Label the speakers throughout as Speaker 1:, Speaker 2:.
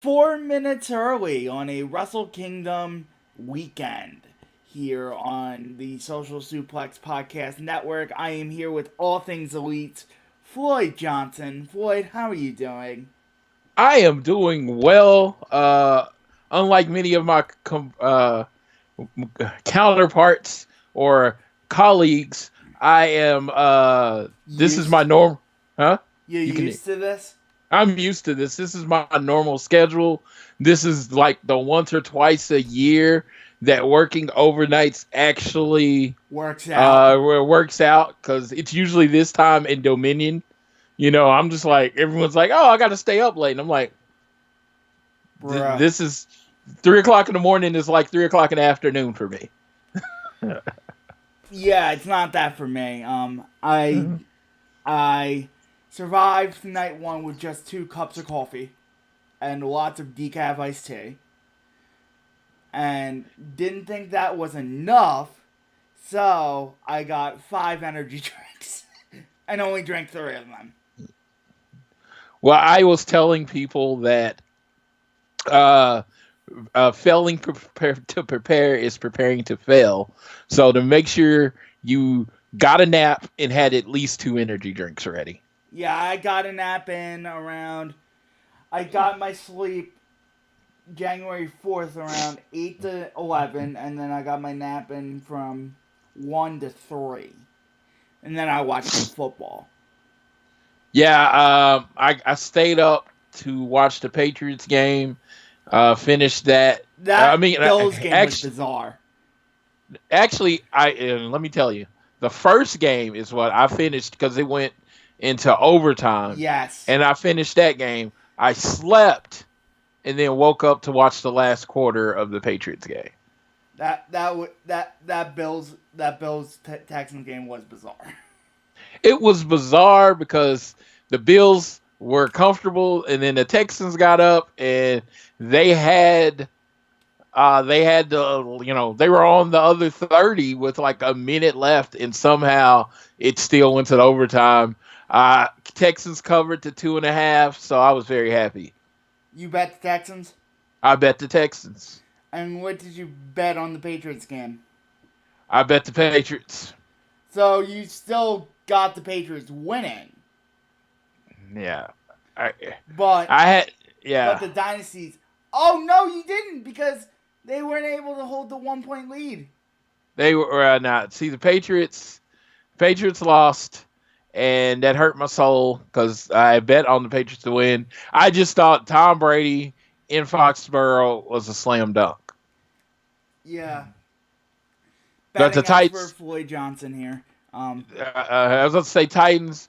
Speaker 1: 4 minutes early on a Wrestle Kingdom weekend here on the Social Suplex Podcast Network. I am here with All Things Elite, Floyd Johnson. Floyd, how are you doing?
Speaker 2: I am doing well. Unlike many of my counterparts or colleagues, I am. This is my
Speaker 1: Used?
Speaker 2: norm. Huh?
Speaker 1: You
Speaker 2: You can.
Speaker 1: used to this?
Speaker 2: I'm used to this. This is my normal schedule. This is like the once or twice a year that working overnights actually
Speaker 1: Works out.
Speaker 2: works out because it's usually this time in Dominion. I'm just like everyone's like, oh, I got to stay up late, and I'm like,
Speaker 1: Bruh.
Speaker 2: this is 3 o'clock in the morning. Is like 3 o'clock in the afternoon for me.
Speaker 1: Yeah, it's not that for me. I survived night one with just 2 cups of coffee and lots of decaf iced tea. And didn't think that was enough, so I got 5 energy drinks and only drank 3 of them.
Speaker 2: Well, I was telling people that uh, failing to prepare is preparing to fail. So to make sure you got a nap and had at least 2 energy drinks ready.
Speaker 1: Yeah, I got a nap in around. I got my sleep January 4th around 8 to 11, and then I got my nap in from 1 to 3. And then I watched some football.
Speaker 2: Yeah, I stayed up to watch the Patriots game. Finished that.
Speaker 1: That Bills game was
Speaker 2: actually,
Speaker 1: bizarre.
Speaker 2: let me tell you, the first game is what I finished because it went into overtime.
Speaker 1: Yes.
Speaker 2: And I finished that game. I slept and then woke up to watch the last quarter of the Patriots game.
Speaker 1: That Bills Texans game was bizarre.
Speaker 2: It was bizarre because the Bills were comfortable, and then the Texans got up and they had they were on the other 30 with like a minute left, and somehow it still went to overtime. Texans covered to 2.5, so I was very happy.
Speaker 1: You bet the Texans?
Speaker 2: I bet the Texans.
Speaker 1: And what did you bet on the Patriots game?
Speaker 2: I bet the Patriots.
Speaker 1: So you still got the Patriots winning.
Speaker 2: Yeah.
Speaker 1: But
Speaker 2: yeah.
Speaker 1: But the dynasties. Oh no, you didn't, because they weren't able to hold the 1 point lead.
Speaker 2: They were not. See, the Patriots lost, and that hurt my soul because I bet on the Patriots to win. I just thought Tom Brady in Foxborough was a slam dunk.
Speaker 1: Yeah.
Speaker 2: But the
Speaker 1: Titans for Floyd Johnson here.
Speaker 2: I was going to say Titans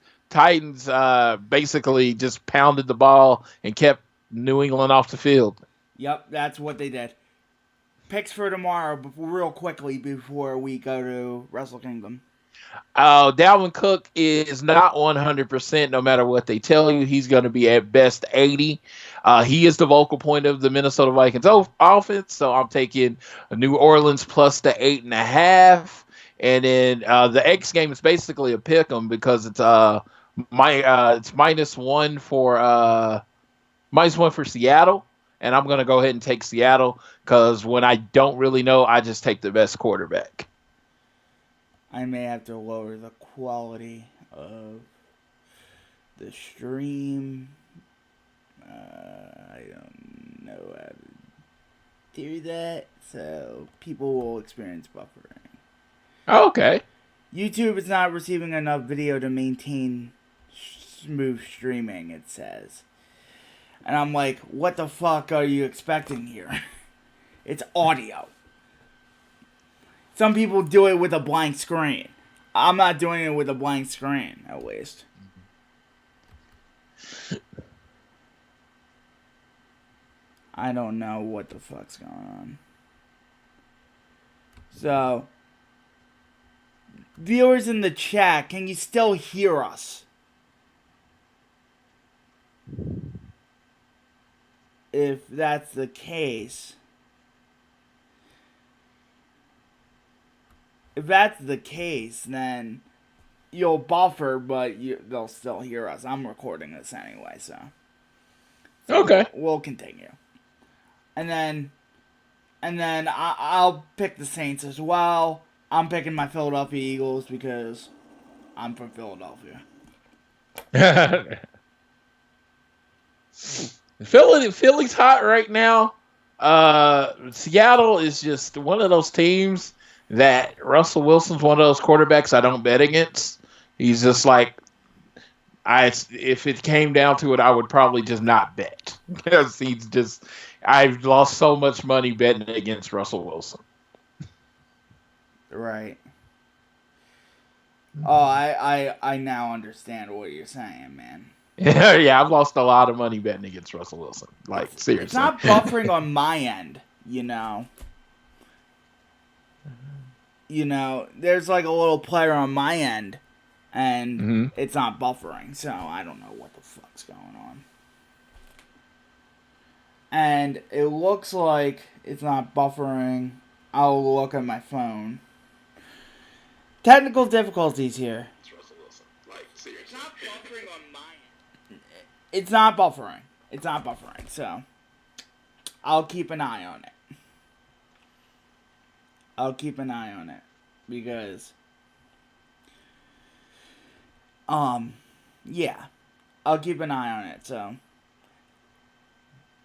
Speaker 2: basically just pounded the ball and kept New England off the field.
Speaker 1: Yep, that's what they did. Picks for tomorrow, real quickly before we go to Wrestle Kingdom.
Speaker 2: Dalvin Cook is not 100% no matter what they tell you. He's going to be at best 80. He is the vocal point of the Minnesota Vikings offense, so I'm taking New Orleans plus the 8.5. And then the X game is basically a pick 'em because it's it's -1 for Seattle, and I'm going to go ahead and take Seattle because when I don't really know, I just take the best quarterback.
Speaker 1: I may have to lower the quality of the stream. I don't know how to do that, so people will experience buffering.
Speaker 2: Okay.
Speaker 1: YouTube is not receiving enough video to maintain smooth streaming, it says. And I'm like, what the fuck are you expecting here? It's audio. Some people do it with a blank screen. I'm not doing it with a blank screen, at least. I don't know what the fuck's going on. So, viewers in the chat, can you still hear us? If that's the case, then you'll buffer, but they'll still hear us. I'm recording this anyway, so
Speaker 2: Okay.
Speaker 1: we'll continue. and then I'll pick the Saints as well. I'm picking my Philadelphia Eagles because I'm from Philadelphia.
Speaker 2: Philly's hot right now. Seattle is just one of those teams that Russell Wilson's one of those quarterbacks I don't bet against. He's just like, if it came down to it, I would probably just not bet because he's just. I've lost so much money betting against Russell Wilson.
Speaker 1: Right. Oh, I now understand what you're saying, man.
Speaker 2: Yeah, I've lost a lot of money betting against Russell Wilson. Like, seriously.
Speaker 1: It's not buffering on my end, you know. You know, there's like a little player on my end, and it's not buffering, so I don't know what the fuck's going on. And it looks like it's not buffering. I'll look at my phone. Technical difficulties here.
Speaker 2: It's Russell Wilson. Like, seriously.
Speaker 1: It's not buffering on my end. It's not buffering. It's not buffering, so I'll keep an eye on it. I'll keep an eye on it because yeah. I'll keep an eye on it, so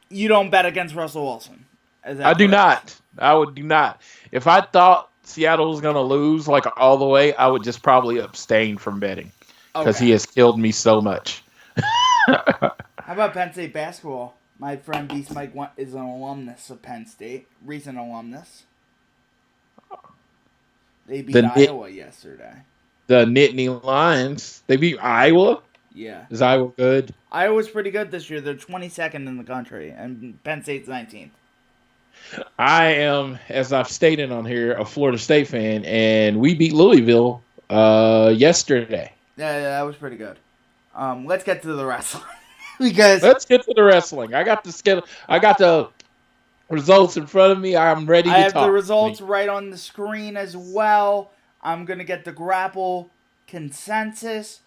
Speaker 1: you don't bet against Russell Wilson.
Speaker 2: I do not. I would do not. If I thought Seattle was going to lose like all the way, I would just probably abstain from betting because he has killed me so much.
Speaker 1: How about Penn State basketball? My friend Beast Mike is an alumnus of Penn State, recent alumnus. They beat Iowa yesterday.
Speaker 2: The Nittany Lions, they beat Iowa?
Speaker 1: Yeah.
Speaker 2: Is Iowa good?
Speaker 1: Iowa's pretty good this year. They're 22nd in the country, and Penn State's 19th.
Speaker 2: I am, as I've stated on here, a Florida State fan, and we beat Louisville yesterday.
Speaker 1: Yeah, that was pretty good. Let's get to the wrestling. Because
Speaker 2: let's get to the wrestling. I got the results in front of me. I'm ready to talk.
Speaker 1: I have the results right on the screen as well. I'm going to get the Grapple consensus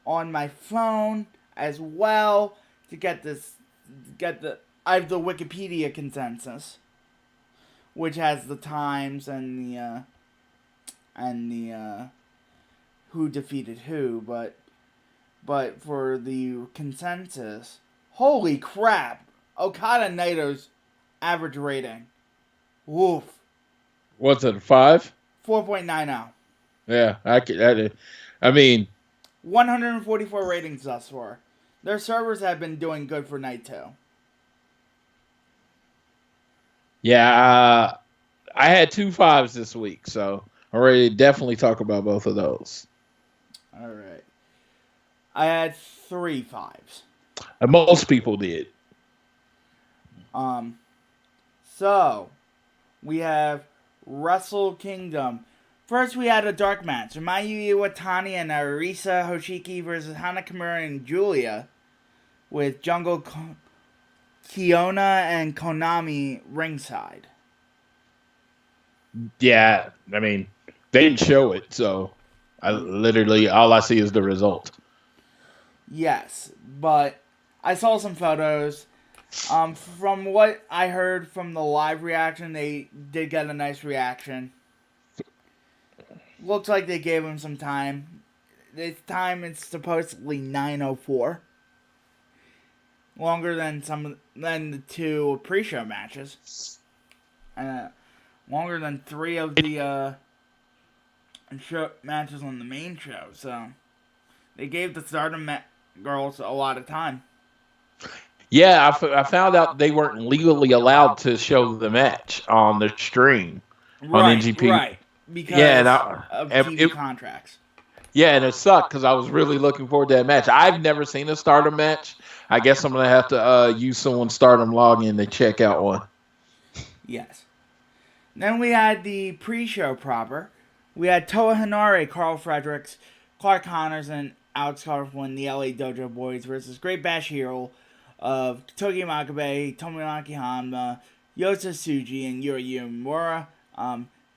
Speaker 1: on my phone as well to I have the Wikipedia consensus, which has the times and the who defeated who, but for the consensus, holy crap, Okada Naito's average rating, woof.
Speaker 2: What's it, 5?
Speaker 1: 4.90.
Speaker 2: Yeah, I mean,
Speaker 1: 144 ratings thus far. Their servers have been doing good for night 2.
Speaker 2: Yeah, I had 2 5s this week, so I'm ready to definitely talk about both of those.
Speaker 1: All right. I had 3 5s.
Speaker 2: And most people did.
Speaker 1: So, we have Wrestle Kingdom. First, we had a dark match. Mayu Iwatani and Arisa Hoshiki versus Hana Kimura and Julia, with Jungle Kiona and Konami ringside.
Speaker 2: Yeah, I mean, they didn't show it, so all I see is the result.
Speaker 1: Yes, but I saw some photos. From what I heard from the live reaction, they did get a nice reaction. Looks like they gave him some time. This time it's supposedly 9:04. Longer than the 2 pre-show matches. Longer than 3 of the show matches on the main show. So they gave the Stardom girls a lot of time.
Speaker 2: Yeah, I found out they weren't legally allowed to show the match on the stream on NGP.
Speaker 1: Right, because of TV contracts.
Speaker 2: Yeah, and it sucked because I was really looking forward to that match. I've never seen a Stardom match. I guess I'm going to have to use someone's Stardom login to check out one.
Speaker 1: Yes. Then we had the pre-show proper. We had Toa Henare, Carl Fredericks, Clark Connors, and Alex Coughlin, the LA Dojo Boys, versus Great Bash Hero of Togi Makabe, Tomoaki Honma, Yota Tsuji, and Yuri Uemura.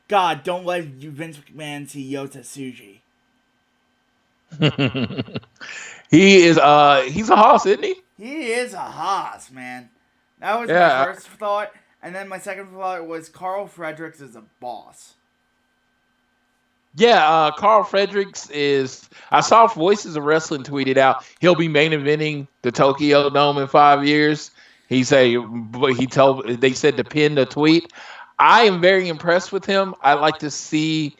Speaker 1: God, don't let Vince McMahon see Yota Tsuji.
Speaker 2: He's a hoss, isn't he?
Speaker 1: He is a hoss, man. That was my first thought. And then my second thought was Carl Fredericks is a boss.
Speaker 2: Yeah, Carl Fredericks is. I saw Voices of Wrestling tweeted out he'll be main eventing the Tokyo Dome in 5 years. He told they said to pin the tweet. I am very impressed with him. I like to see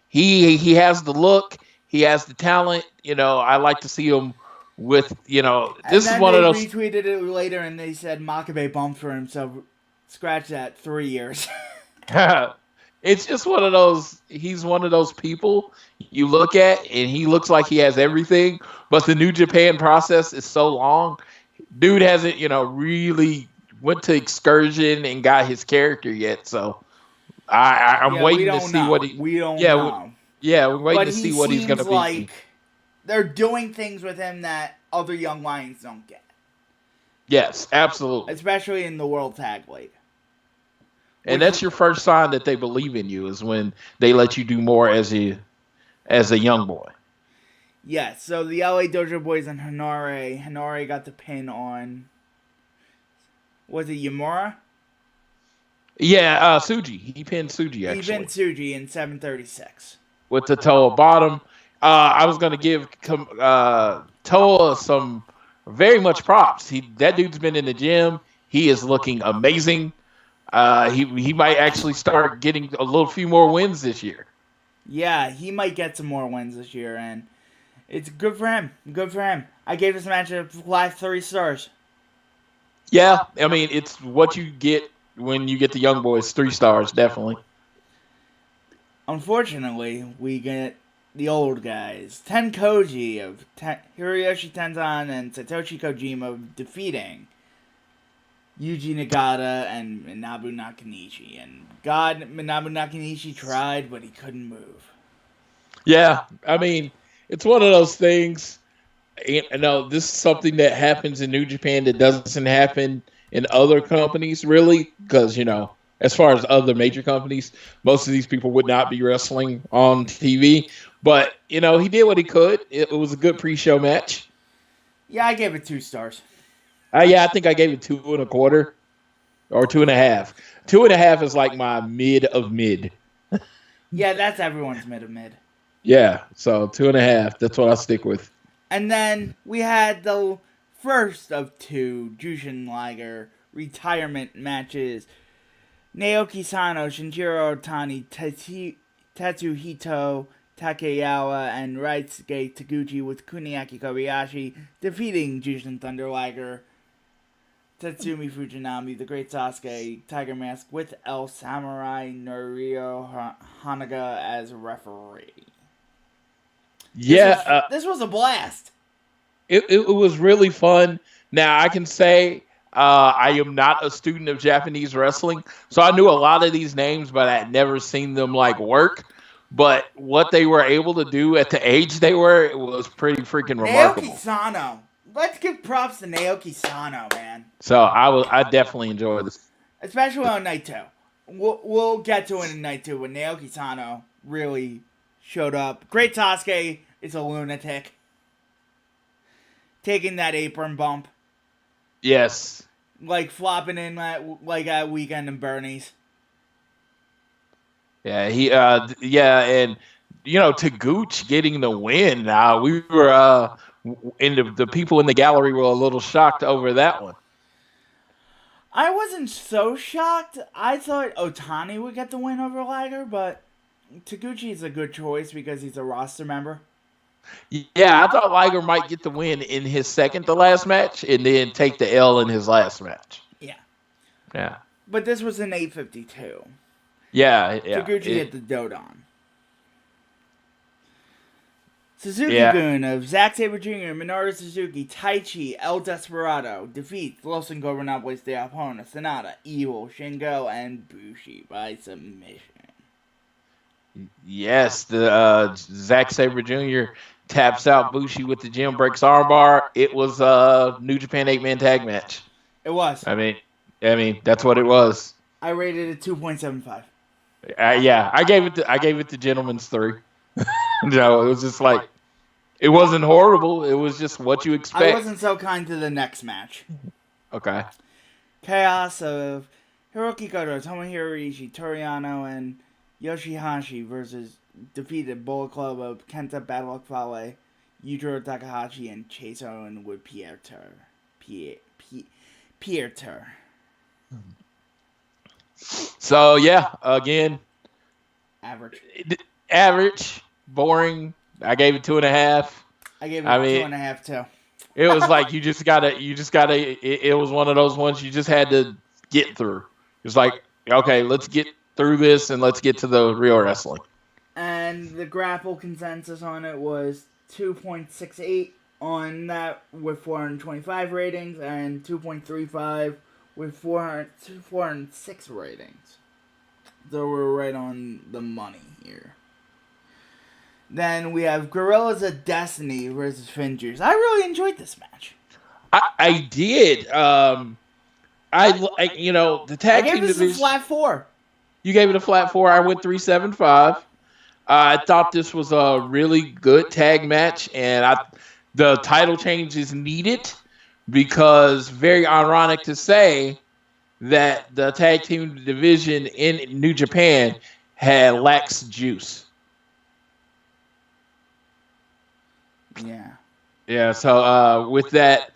Speaker 2: he has the look, he has the talent. I like to see him with this is one of those.
Speaker 1: And then they retweeted it later and they said Makabe bumped for him, so scratch that, 3 years.
Speaker 2: It's just one of those. He's one of those people you look at, and he looks like he has everything, but the New Japan process is so long. Dude hasn't, really went to excursion and got his character yet. So I'm waiting to see what he.
Speaker 1: We don't
Speaker 2: yeah,
Speaker 1: know.
Speaker 2: We're waiting to see what he's going to be.
Speaker 1: Like they're doing things with him that other young lions don't get.
Speaker 2: Yes, absolutely.
Speaker 1: Especially in the World Tag League.
Speaker 2: And that's your first sign that they believe in you is when they let you do more as a young boy.
Speaker 1: Yes, so the LA Dojo Boys and Hanare. Hanare got the pin on. Was it Yamura?
Speaker 2: Yeah, Tsuji. He pinned Tsuji, actually.
Speaker 1: He pinned Tsuji in 7:36.
Speaker 2: With the Toa bottom. I was going to give Toa some very much props. That dude's been in the gym. He is looking amazing. He might actually start getting a little few more wins this year.
Speaker 1: Yeah, he might get some more wins this year, and it's good for him. Good for him. I gave this match a flat 3 stars.
Speaker 2: Yeah, I mean, it's what you get when you get the young boys, 3 stars, definitely.
Speaker 1: Unfortunately, we get the old guys. Tenkoji of Hiroyoshi Tenzan and Satoshi Kojima defeating Yuji Nagata and Manabu Nakanishi. And God, Manabu Nakanishi tried, but he couldn't move.
Speaker 2: Yeah, I mean, it's one of those things. This is something that happens in New Japan that doesn't happen in other companies, really, because, as far as other major companies, most of these people would not be wrestling on TV. But, he did what he could. It was a good pre-show match.
Speaker 1: Yeah, I gave it 2 stars.
Speaker 2: I think I gave it 2.25 or 2.5. 2.5 is like my mid of mid.
Speaker 1: Yeah, that's everyone's mid of mid.
Speaker 2: Yeah, so 2.5. That's what I stick with.
Speaker 1: And then we had the first of 2 Jushin Liger retirement matches. Naoki Sano, Shinjiro Otani, Tetsuhito Takeyawa, and Raisuke Taguchi with Kuniaki Kobayashi defeating Jushin Thunder Liger, Tatsumi Fujinami, The Great Sasuke, Tiger Mask with El Samurai Norio Hanaga as referee.
Speaker 2: Yeah.
Speaker 1: This was a blast.
Speaker 2: It was really fun. Now, I can say I am not a student of Japanese wrestling, so I knew a lot of these names, but I had never seen them work. But what they were able to do at the age they were, it was pretty freaking remarkable.
Speaker 1: Naoki Sano. Let's give props to Naoki Sano, man.
Speaker 2: So I definitely enjoyed this.
Speaker 1: Especially on night 2. We'll get to it in night 2 when Naoki Sano really showed up. Great Sasuke is a lunatic. Taking that apron bump.
Speaker 2: Yes.
Speaker 1: Like flopping in like at Weekend and Bernie's.
Speaker 2: Yeah, and Taguchi getting the win. We were the people in the gallery were a little shocked over that one.
Speaker 1: I wasn't so shocked. I thought Otani would get the win over Liger, but Taguchi is a good choice because he's a roster member.
Speaker 2: Yeah, I thought Liger might get the win in his second to last match and then take the L in his last match. Yeah.
Speaker 1: But this was an 8:52.
Speaker 2: Yeah.
Speaker 1: Taguchi hit the Dodon. Suzuki-gun of Zack Sabre Jr., Minoru Suzuki, Taichi, El Desperado defeats Los Ingobernables de Japón, Sonata, Evil, Shingo, and Bushi by submission.
Speaker 2: Yes, the Zack Sabre Jr. taps out Bushi with the Jim Breaks armbar. It was a New Japan 8-man tag match.
Speaker 1: It was.
Speaker 2: I mean that's what it was.
Speaker 1: I rated it 2.75.
Speaker 2: I gave it the gentleman's 3. No, it was just it wasn't horrible. It was just what you expect.
Speaker 1: I wasn't so kind to the next match.
Speaker 2: Okay.
Speaker 1: Chaos of Hiroki Goto, Tomohiro Ishii, Toriano, and Yoshihashi versus defeated Bullet Club of Kenta, Bad Luck Fale, Yujiro Takahashi, and Chase Owen with Pieter.
Speaker 2: So yeah, again,
Speaker 1: average,
Speaker 2: boring. I gave it 2.5.
Speaker 1: I gave it
Speaker 2: I mean,
Speaker 1: 2.5 too.
Speaker 2: It was like you just gotta. It was one of those ones you just had to get through. It's like, okay, let's get through this and let's get to the real wrestling.
Speaker 1: And the grapple consensus on it was 2.68 on that with 425 ratings, and 2.35 with 406 ratings. So we're right on the money here. Then we have Gorillas of Destiny versus Finjuice. I really enjoyed this match.
Speaker 2: I did. The tag team division.
Speaker 1: A flat 4.
Speaker 2: You gave it a flat 4. I went 3.75. I thought this was a really good tag match, and the title change is needed because very ironic to say that the tag team division in New Japan lacks juice.
Speaker 1: Yeah.
Speaker 2: Yeah. So with that,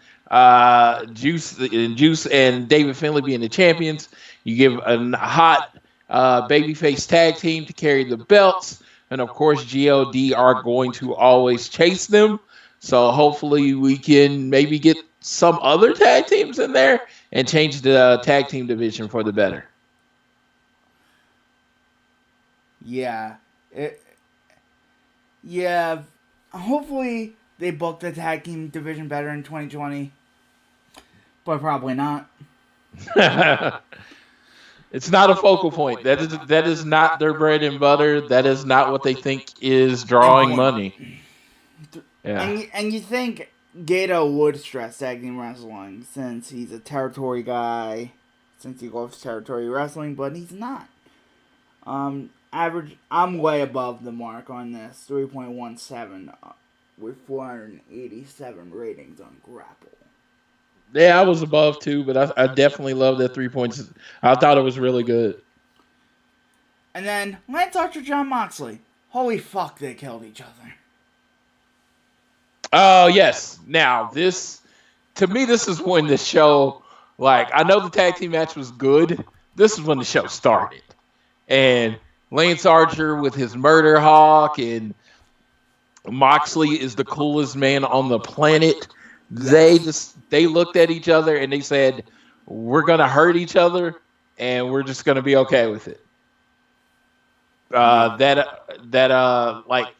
Speaker 2: Juice and David Finlay being the champions, you give a hot babyface tag team to carry the belts. And of course, GOD are going to always chase them. So hopefully we can maybe get some other tag teams in there and change the tag team division for the better.
Speaker 1: Yeah. Hopefully they book the tag team division better in 2020. But probably not.
Speaker 2: It's not a focal point. That is not their bread and butter. That is not what they think is drawing money. Yeah.
Speaker 1: And you think Gato would stress tag team wrestling since he's a territory guy, since he loves territory wrestling, but he's not. Average, I'm way above the mark on this, 3.17 with 487 ratings on Grapple.
Speaker 2: Yeah, I was above too, but I definitely love that 3 points. I thought it was really good.
Speaker 1: And then Lance Archer, Jon Moxley. Holy fuck, they killed each other.
Speaker 2: Oh, yes. Now, to me, this is when the show, I know the tag team match was good. This is when the show started. And Lance Archer with his murder hawk and Moxley is the coolest man on the planet. They looked at each other and they said, we're going to hurt each other and we're just going to be okay with it.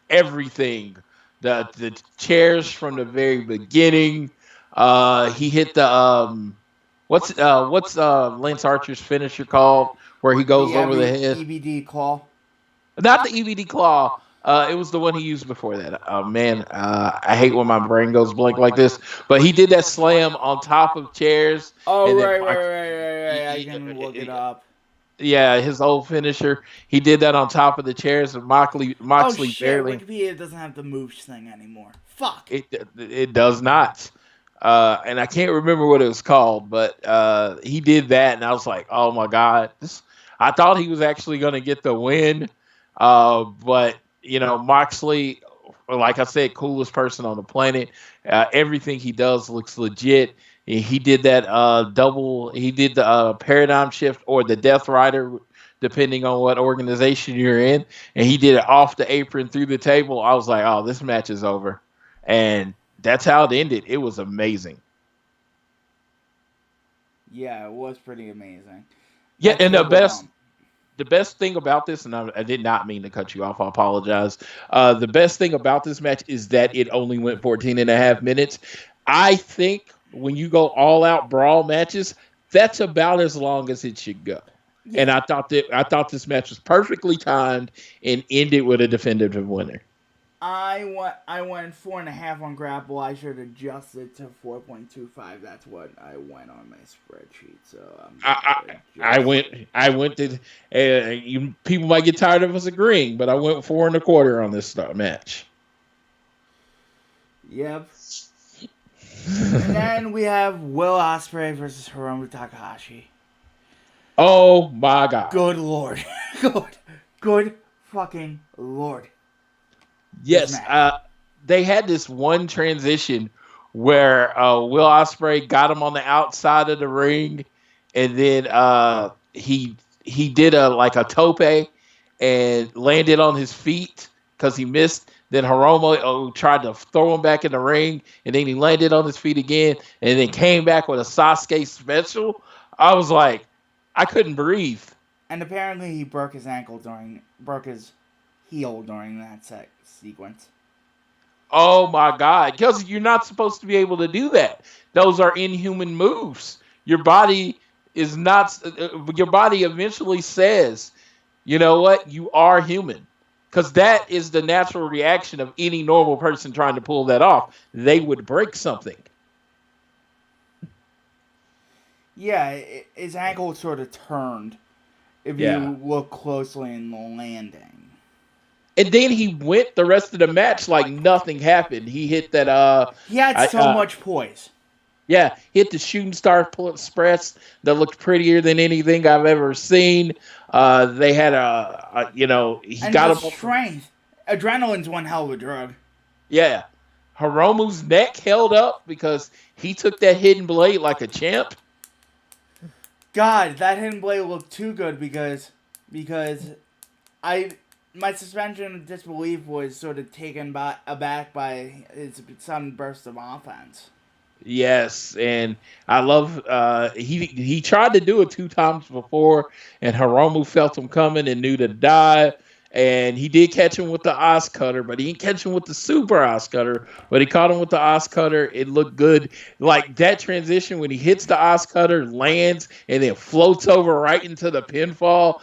Speaker 2: Everything, the chairs from the very beginning. He hit the what's Lance Archer's finisher called, where he goes over the head?
Speaker 1: EBD claw.
Speaker 2: Not the EBD claw. It was the one he used before that. I hate when my brain goes blank like this. But he did that slam on top of chairs.
Speaker 1: Oh, right. I can look it up.
Speaker 2: Yeah, his old finisher. He did that on top of the chairs, and Moxley barely.
Speaker 1: Wikipedia doesn't have the moves thing anymore. Fuck.
Speaker 2: It does not. And I can't remember what it was called, but he did that, and I was like, oh my god! I thought he was actually going to get the win, but Moxley, like I said, coolest person on the planet. Everything he does looks legit. He did that He did the paradigm shift or the Death Rider, depending on what organization you're in. And he did it off the apron through the table. I was like, oh, this match is over. And that's how it ended. It was amazing.
Speaker 1: Yeah, it was pretty amazing.
Speaker 2: Yeah, and the best thing about this, and I did not mean to cut you off, I apologize. The best thing about this match is that it only went 14 and a half minutes. I think when you go all out brawl matches, that's about as long as it should go. Yeah. And I thought this match was perfectly timed and ended with a definitive winner.
Speaker 1: I went 4.5 on Grapple. I should adjust it to 4.25. That's what I went on my spreadsheet. So
Speaker 2: I went to people might get tired of us agreeing, but I went 4.25 on this match.
Speaker 1: Yep. And then we have Will Ospreay versus Hiromu Takahashi.
Speaker 2: Oh my God.
Speaker 1: Good lord. Good fucking lord. This
Speaker 2: Yes,
Speaker 1: match.
Speaker 2: they had this one transition where Will Ospreay got him on the outside of the ring, and then he did a tope and landed on his feet because he missed. Then Hiromu tried to throw him back in the ring, and then he landed on his feet again, and then came back with a Sasuke special. I was like, I couldn't breathe.
Speaker 1: And apparently he broke his heel during that sequence.
Speaker 2: Oh my God. Because you're not supposed to be able to do that. Those are inhuman moves. Your body is not, your body eventually says, you know what? You are human. Because that is the natural reaction of any normal person trying to pull that off. They would break something.
Speaker 1: Yeah, his ankle sort of turned if
Speaker 2: Yeah.
Speaker 1: you look closely in the landing.
Speaker 2: And then he went the rest of the match like nothing happened. He hit that,
Speaker 1: He had so much poise.
Speaker 2: yeah, hit the shooting star express that looked prettier than anything I've ever seen. They had he
Speaker 1: And
Speaker 2: got
Speaker 1: the
Speaker 2: him.
Speaker 1: strength. Adrenaline's one hell of a drug.
Speaker 2: Yeah, Hiromu's neck held up because he took that hidden blade like a champ.
Speaker 1: God, that hidden blade looked too good because my suspension of disbelief was sort of taken aback by his sudden burst of offense.
Speaker 2: Yes, and I love he tried to do it 2 times before, and Hiromu felt him coming and knew to dive. And he did catch him with the Oz cutter, but he didn't catch him with the super Oz cutter. But he caught him with the Oz cutter. It looked good. Like that transition when he hits the Oz cutter, lands, and then floats over right into the pinfall.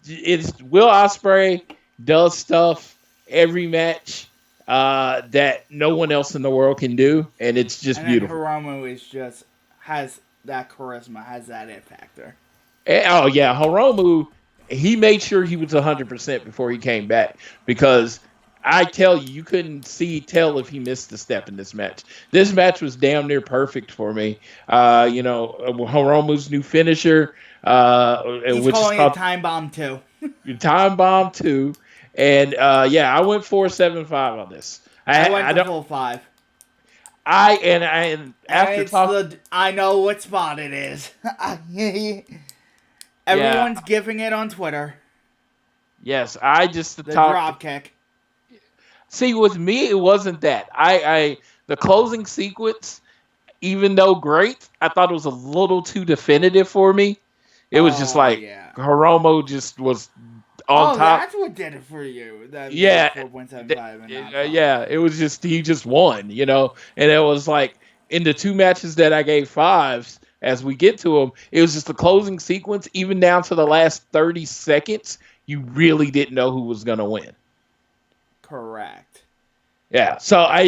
Speaker 2: It's Will Ospreay does stuff every match that no one else in the world can do, and it's just
Speaker 1: And then
Speaker 2: beautiful.
Speaker 1: Hiromu has that charisma, has that it factor.
Speaker 2: Oh yeah, Hiromu, he made sure he was 100% before he came back because I tell you, you couldn't tell if he missed a step in this match. This match was damn near perfect for me. Hiromu's new finisher,
Speaker 1: He's
Speaker 2: which is
Speaker 1: calling it
Speaker 2: called
Speaker 1: Time Bomb 2.
Speaker 2: Time Bomb 2. And I went 4.75 on this.
Speaker 1: I went
Speaker 2: I
Speaker 1: the
Speaker 2: don't.
Speaker 1: full 5.
Speaker 2: And after talking,
Speaker 1: I know what spot it is. Everyone's giving it on Twitter.
Speaker 2: yes, I just
Speaker 1: The drop kick.
Speaker 2: See, with me, it wasn't that. The closing sequence, even though great, I thought it was a little too definitive for me. It was just like Hiromu just was on top.
Speaker 1: That's what did it for you. That
Speaker 2: Yeah,
Speaker 1: 4.75 and
Speaker 2: yeah. It was just he just won, and it was like in the 2 matches that I gave 5s. As we get to them, it was just the closing sequence, even down to the last 30 seconds. You really didn't know who was gonna win.
Speaker 1: Correct.
Speaker 2: Yeah, so I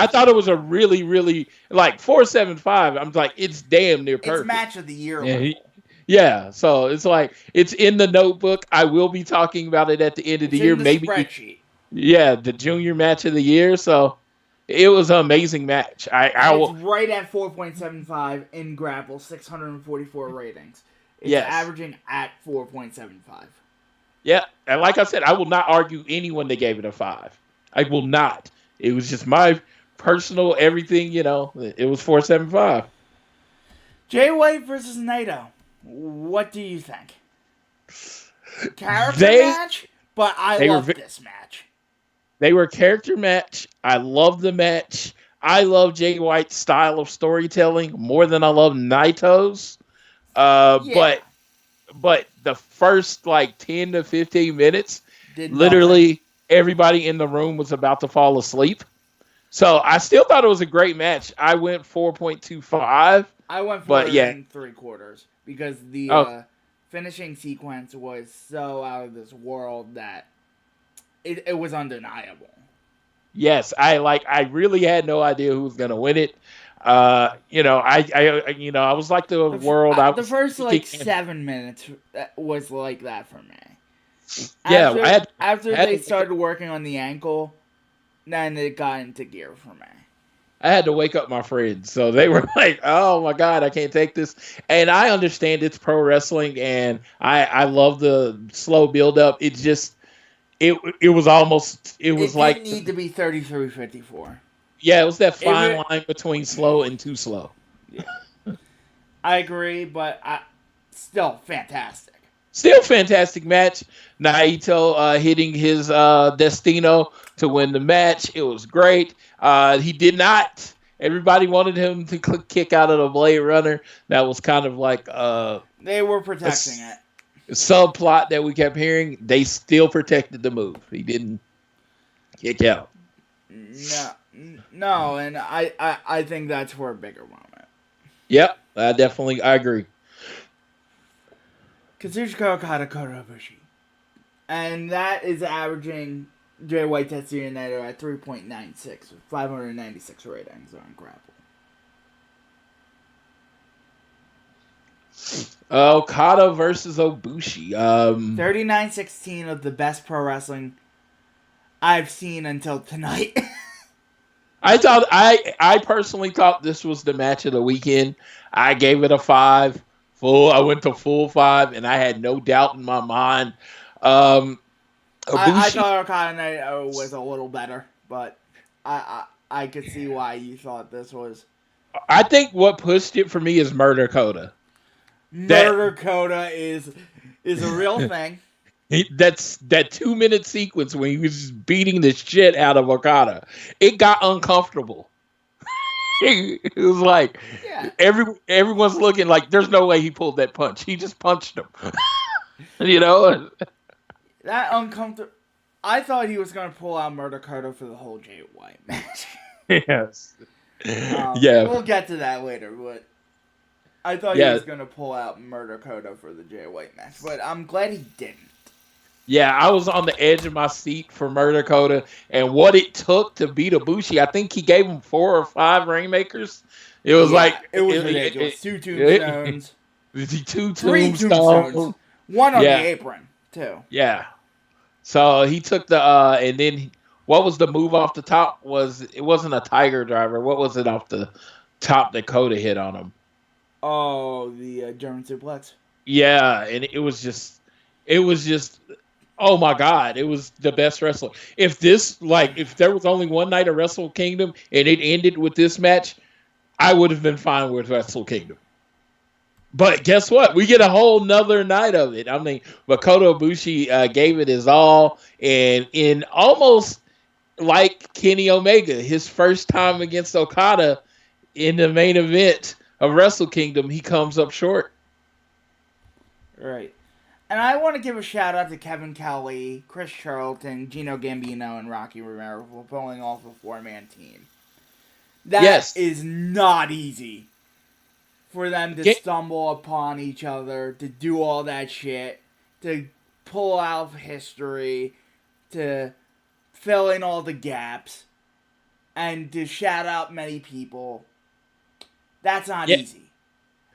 Speaker 2: thought it was a really, really 4.75. I'm like, it's damn near perfect.
Speaker 1: It's match of the year.
Speaker 2: Yeah, so it's like it's in the notebook. I will be talking about it at the end of the year, maybe.
Speaker 1: Spreadsheet.
Speaker 2: Yeah, the junior match of the year. So it was an amazing match.
Speaker 1: It's right at 4.75 in Grapple, 644 ratings. It's averaging at 4.75.
Speaker 2: Yeah, and like I said, I will not argue anyone that gave it a 5. I will not. It was just my personal everything, It was 4.75.
Speaker 1: Jay White versus Naito. What do you think? Character match, but I love this match.
Speaker 2: They were a character match. I love the match. I love Jay White's style of storytelling more than I love Naito's. But the first 10 to 15 minutes, literally everybody in the room was about to fall asleep. So I still thought it was a great match. I went 4.25.
Speaker 1: I went 4.75 because the finishing sequence was so out of this world that it was undeniable.
Speaker 2: Yes, I really had no idea who was gonna win it. I was like the world.
Speaker 1: The first 7 minutes was like that for me. After they started working on the ankle, then it got into gear for me.
Speaker 2: I had to wake up my friends. So they were like, "Oh my god, I can't take this." And I understand it's pro wrestling, and I love the slow build up. It just it was almost it was
Speaker 1: It didn't
Speaker 2: like
Speaker 1: need to be 33-54.
Speaker 2: yeah, it was that
Speaker 1: If
Speaker 2: fine
Speaker 1: it,
Speaker 2: line between slow and too slow.
Speaker 1: yeah, I agree, but still fantastic.
Speaker 2: Still fantastic match. Naito hitting his Destino to win the match. It was great. He did not. Everybody wanted him to kick out of the Blade Runner. That was kind of like
Speaker 1: They were protecting it.
Speaker 2: Subplot that we kept hearing. They still protected the move. He didn't kick out.
Speaker 1: No, and I think that's for a bigger moment.
Speaker 2: Yep, I agree.
Speaker 1: Kazuchika Okada Kota Ibushi. And that is averaging Jay White Tetsuya Naito at 3.96 with 596 ratings on Grapple.
Speaker 2: Okada versus Ibushi.
Speaker 1: 39-16 of the best pro wrestling I've seen until tonight.
Speaker 2: I personally thought this was the match of the weekend. I gave it a 5. I went to full 5, and I had no doubt in my mind.
Speaker 1: I thought Okada Naito was a little better, but I could see why you thought this was.
Speaker 2: I think what pushed it for me is Murder Coda.
Speaker 1: Murder Coda is a real thing.
Speaker 2: That's that 2-minute sequence when he was just beating the shit out of Okada. It got uncomfortable. It was like everyone's looking like there's no way he pulled that punch. He just punched him. You know?
Speaker 1: That uncomfortable. I thought he was going to pull out Murder Coda for the whole Jay White match.
Speaker 2: Yes.
Speaker 1: Yeah. We'll get to that later, but I thought he was going to pull out Murder Coda for the Jay White match, but I'm glad he didn't.
Speaker 2: Yeah, I was on the edge of my seat for Murder Coda and what it took to beat Ibushi. I think he gave him 4 or 5 Rainmakers. It was
Speaker 1: it was ridiculous. 2 tombstones.
Speaker 2: 2
Speaker 1: 3 tombstones. 1 on the apron, too.
Speaker 2: Yeah. So he took the and then what was the move off the top? It wasn't a Tiger Driver. What was it off the top that Coda hit on him?
Speaker 1: Oh, the German suplex.
Speaker 2: Yeah, and it was just oh my God, it was the best wrestler. If there was only one night of Wrestle Kingdom and it ended with this match, I would have been fine with Wrestle Kingdom. But guess what? We get a whole nother night of it. I mean, Kota Ibushi gave it his all, and in almost like Kenny Omega, his first time against Okada in the main event of Wrestle Kingdom, he comes up short.
Speaker 1: Right. And I want to give a shout out to Kevin Kelly, Chris Charlton, Gino Gambino, and Rocky Romero for pulling off a 4-man team. That is not easy for them to stumble upon each other, to do all that shit, to pull out history, to fill in all the gaps, and to shout out many people. That's not easy.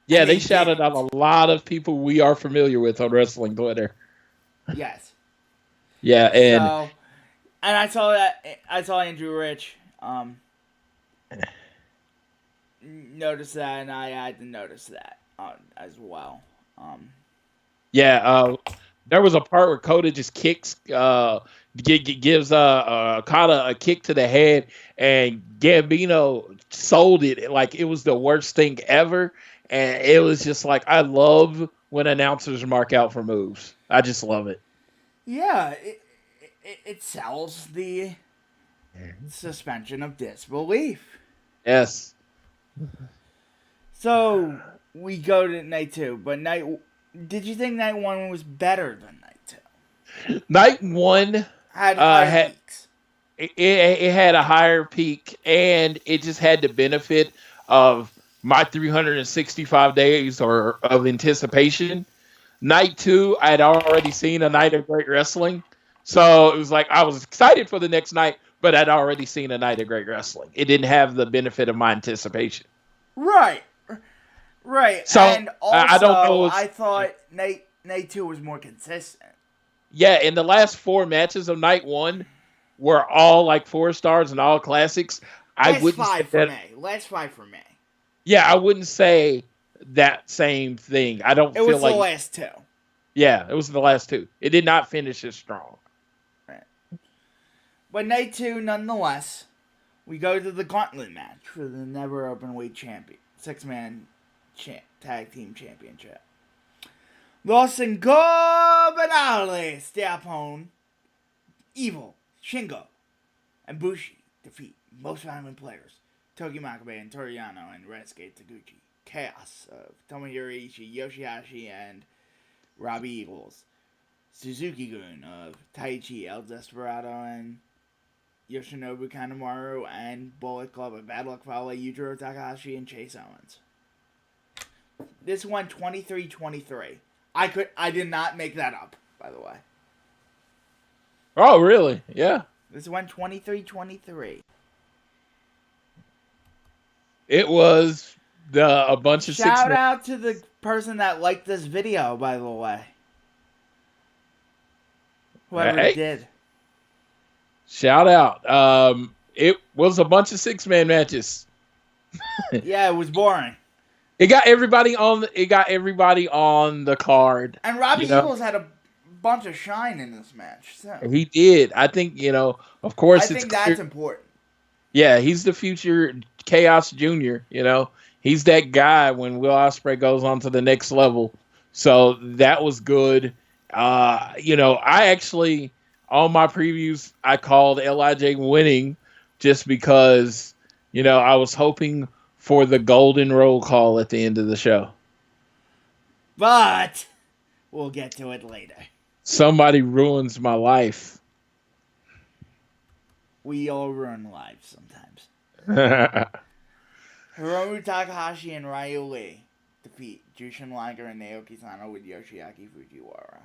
Speaker 2: Yeah, they shouted out a lot of people we are familiar with on wrestling Twitter.
Speaker 1: Yes.
Speaker 2: Yeah, and
Speaker 1: I saw Andrew Rich notice that, and I had to notice that as well.
Speaker 2: There was a part where Coda just kicks, gives Okada a kick to the head, and Gambino sold it like it was the worst thing ever. And it was just like, I love when announcers mark out for moves. I just love it.
Speaker 1: Yeah, it sells the suspension of disbelief.
Speaker 2: Yes.
Speaker 1: So we go to night 2, but did you think night 1 was better than night 2?
Speaker 2: Night 1
Speaker 1: had peaks.
Speaker 2: It had a higher peak, and it just had the benefit of my 365 days of anticipation. Night 2, I had already seen a night of great wrestling. So it was like I was excited for the next night, but I'd already seen a night of great wrestling. It didn't have the benefit of my anticipation.
Speaker 1: Right. So and also, I don't know. I thought night 2 was more consistent.
Speaker 2: Yeah, and the last 4 matches of night 1 were all like 4 stars and all classics. I
Speaker 1: Last
Speaker 2: wouldn't say
Speaker 1: five for
Speaker 2: that.
Speaker 1: me. Last five for me.
Speaker 2: Yeah, I wouldn't say that same thing. I don't
Speaker 1: It
Speaker 2: feel
Speaker 1: was the
Speaker 2: like.
Speaker 1: last two.
Speaker 2: Yeah, it was the last two. It did not finish as strong.
Speaker 1: Right. But night two, nonetheless, we go to the gauntlet match for the never openweight champion, 6-man tag team championship. Los Ingobernables de Japón, Evil, Shingo, and Bushi defeat most violent players, Togi Makabe and Toriano and Rensuke Taguchi. Chaos of Tomohiro Ishii, Yoshihashi, and Robbie Eagles. Suzuki-gun of Taichi, El Desperado, and Yoshinobu Kanemaru, and Bullet Club of Bad Luck Fale, Yujiro Takahashi, and Chase Owens. This won 23-23. I did not make that up, by the way.
Speaker 2: Oh, really? Yeah.
Speaker 1: This won 23-23.
Speaker 2: It was a bunch of
Speaker 1: Shout out to the person that liked this video, by the way. Whoever did.
Speaker 2: Shout out. It was a bunch of 6-man matches.
Speaker 1: Yeah, it was boring.
Speaker 2: It got everybody on the card.
Speaker 1: And Robbie Eagles had a bunch of shine in this match. So.
Speaker 2: He did. I think, of course
Speaker 1: I think that's important.
Speaker 2: Yeah, he's the future Chaos Jr., He's that guy when Will Ospreay goes on to the next level. So that was good. I actually, on my previews, I called LIJ winning just because, I was hoping for the golden roll call at the end of the show.
Speaker 1: But we'll get to it later.
Speaker 2: Somebody ruins my life.
Speaker 1: We all ruin lives sometimes. Hiromu Takahashi and Ryu Lee defeat Jushin Liger and Naoki Sano with Yoshiaki Fujiwara.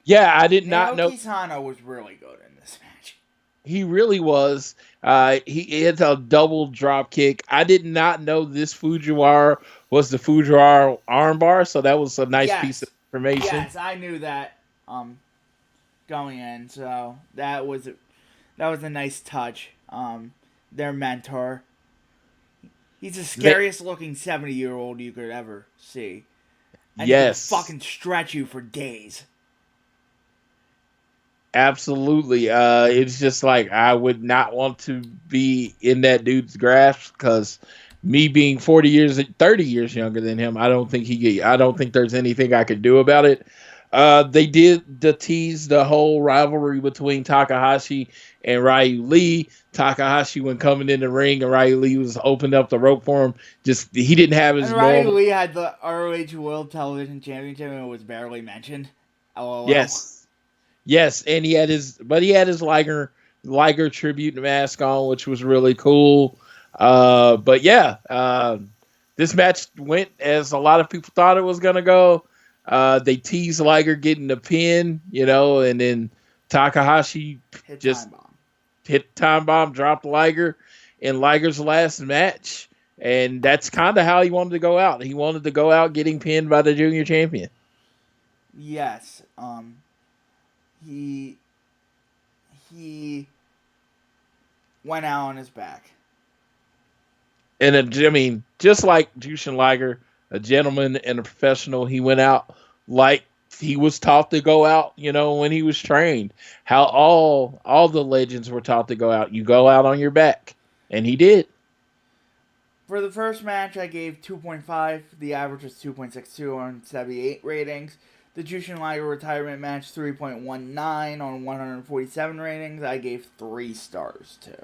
Speaker 2: Yeah, I did not know.
Speaker 1: Naoki Sano was really good in this match.
Speaker 2: He really was. He hit a double drop kick. I did not know this Fujiwara was the Fujiwara armbar, so that was a nice piece of information.
Speaker 1: Yes, I knew that going in, so that was a nice touch. Their mentor. He's the scariest looking 70-year-old you could ever see. And he can fucking stretch you for days.
Speaker 2: Absolutely. It's just like I would not want to be in that dude's grasp because me being 30 years younger than him, I don't think there's anything I could do about it. They did tease the whole rivalry between Takahashi and Ryu Lee. Takahashi, when coming in the ring, and Ryu Lee was opened up the rope for him. He didn't have his.
Speaker 1: And Ryu Lee had the ROH World Television Championship and it was barely mentioned. LOL.
Speaker 2: Yes, and he had his Liger tribute mask on, which was really cool. But yeah, this match went as a lot of people thought it was gonna go. They teased Liger getting the pin, and then Takahashi hit time bomb, dropped Liger in Liger's last match, and that's kind of how he wanted to go out. He wanted to go out getting pinned by the junior champion.
Speaker 1: Yes. He went out on his back.
Speaker 2: And just like Jushin Liger, a gentleman and a professional, he went out like he was taught to go out, when he was trained. How all the legends were taught to go out. You go out on your back. And he did.
Speaker 1: For the first match, I gave 2.5. The average was 2.62 on 78 ratings. The Jushin Liger retirement match, 3.19 on 147 ratings. I gave 3 stars to.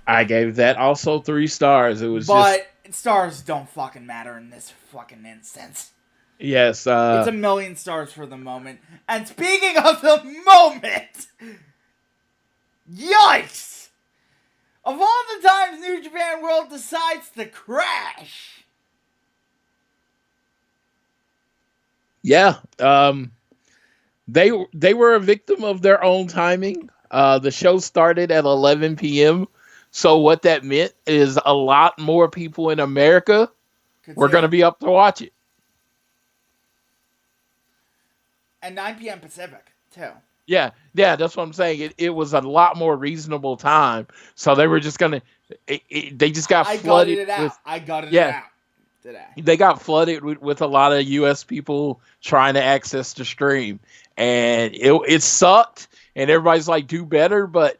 Speaker 2: I gave that also 3 stars.
Speaker 1: But stars don't fucking matter in this fucking instance.
Speaker 2: Yes.
Speaker 1: It's 1,000,000 stars for the moment. And speaking of the moment, yikes! Of all the times New Japan World decides to crash.
Speaker 2: Yeah. They were a victim of their own timing. The show started at 11 p.m. So what that meant is a lot more people in America were going to be up to watch it.
Speaker 1: And 9 p.m. Pacific, too.
Speaker 2: Yeah, yeah, that's what I'm saying. It was a lot more reasonable time. So they were just gonna, they just got
Speaker 1: I gutted
Speaker 2: flooded
Speaker 1: it out.
Speaker 2: with,
Speaker 1: I gutted it
Speaker 2: yeah,
Speaker 1: out today.
Speaker 2: they got flooded with a lot of U.S. people trying to access the stream, and it sucked. And everybody's like, do better, but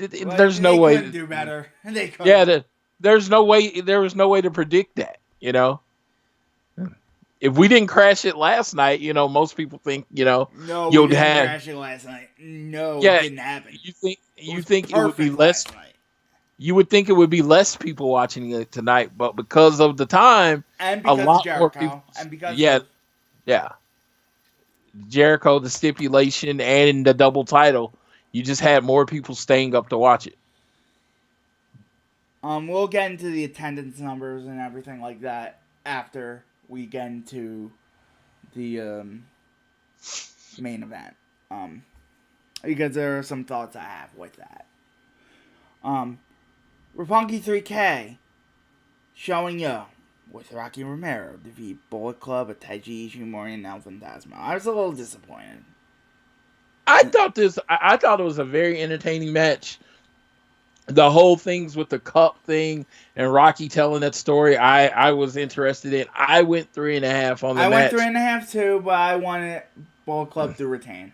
Speaker 1: Well,
Speaker 2: there's no
Speaker 1: they couldn't
Speaker 2: way.
Speaker 1: do better. They
Speaker 2: Yeah,
Speaker 1: couldn't.
Speaker 2: there's no way. There was no way to predict that. If we didn't crash it last night, most people think
Speaker 1: No, we
Speaker 2: you'd
Speaker 1: didn't
Speaker 2: have.
Speaker 1: crash it last night. No, it
Speaker 2: Yeah,
Speaker 1: didn't happen.
Speaker 2: you think
Speaker 1: It
Speaker 2: you
Speaker 1: was
Speaker 2: think it would be
Speaker 1: perfect
Speaker 2: less.
Speaker 1: last night.
Speaker 2: You would think it would be less people watching it tonight, but because of the time,
Speaker 1: And
Speaker 2: a
Speaker 1: because of
Speaker 2: lot more people.
Speaker 1: Jericho. And because
Speaker 2: Yeah,
Speaker 1: of
Speaker 2: yeah. Jericho, the stipulation, and the double title, you just had more people staying up to watch it.
Speaker 1: we'll get into the attendance numbers and everything like that after we get into the main event. Because there are some thoughts I have with that. Roppongi 3K showing you with Rocky Romero defeat Bullet Club, Taiji Ishimori, and El Fantasma. I was a little disappointed.
Speaker 2: I thought it was a very entertaining match. The whole things with the cup thing and Rocky telling that story, I was interested in. I went 3.5 on the
Speaker 1: I
Speaker 2: match.
Speaker 1: went 3.5 too, but I wanted Bullet Club to retain.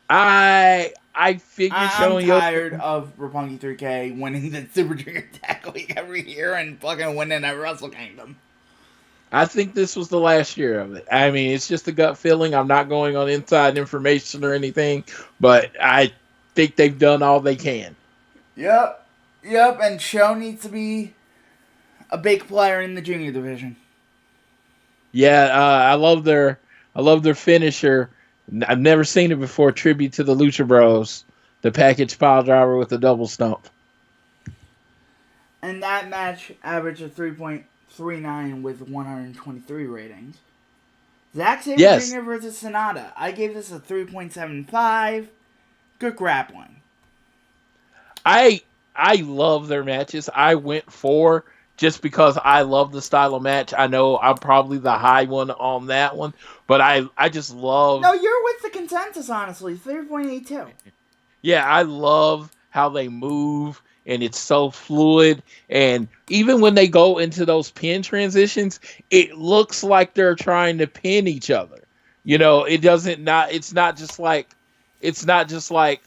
Speaker 2: I figured
Speaker 1: I'm tired of Roppongi 3K winning the Super Junior Tag League every year and fucking winning at Wrestle Kingdom.
Speaker 2: I think this was the last year of it. I mean, it's just a gut feeling. I'm not going on inside information or anything, but I think they've done all they can.
Speaker 1: Yep, and Show needs to be a big player in the junior division.
Speaker 2: Yeah, I love their finisher. I've never seen it before. Tribute to the Lucha Bros, the package pile driver with the double stump.
Speaker 1: And that match averaged a 3.39 with 123 ratings. Zack Sabre
Speaker 2: Yes.
Speaker 1: Jr. versus Sonata. I gave this a 3.75. Good grappling.
Speaker 2: I love their matches. I went 4 just because I love the style of match. I know I'm probably the high one on that one, but I just love.
Speaker 1: No, you're with the consensus, honestly. 3.82.
Speaker 2: Yeah, I love how they move, and it's so fluid. And even when they go into those pin transitions, it looks like they're trying to pin each other. It doesn't not. It's not just like. It's not just like.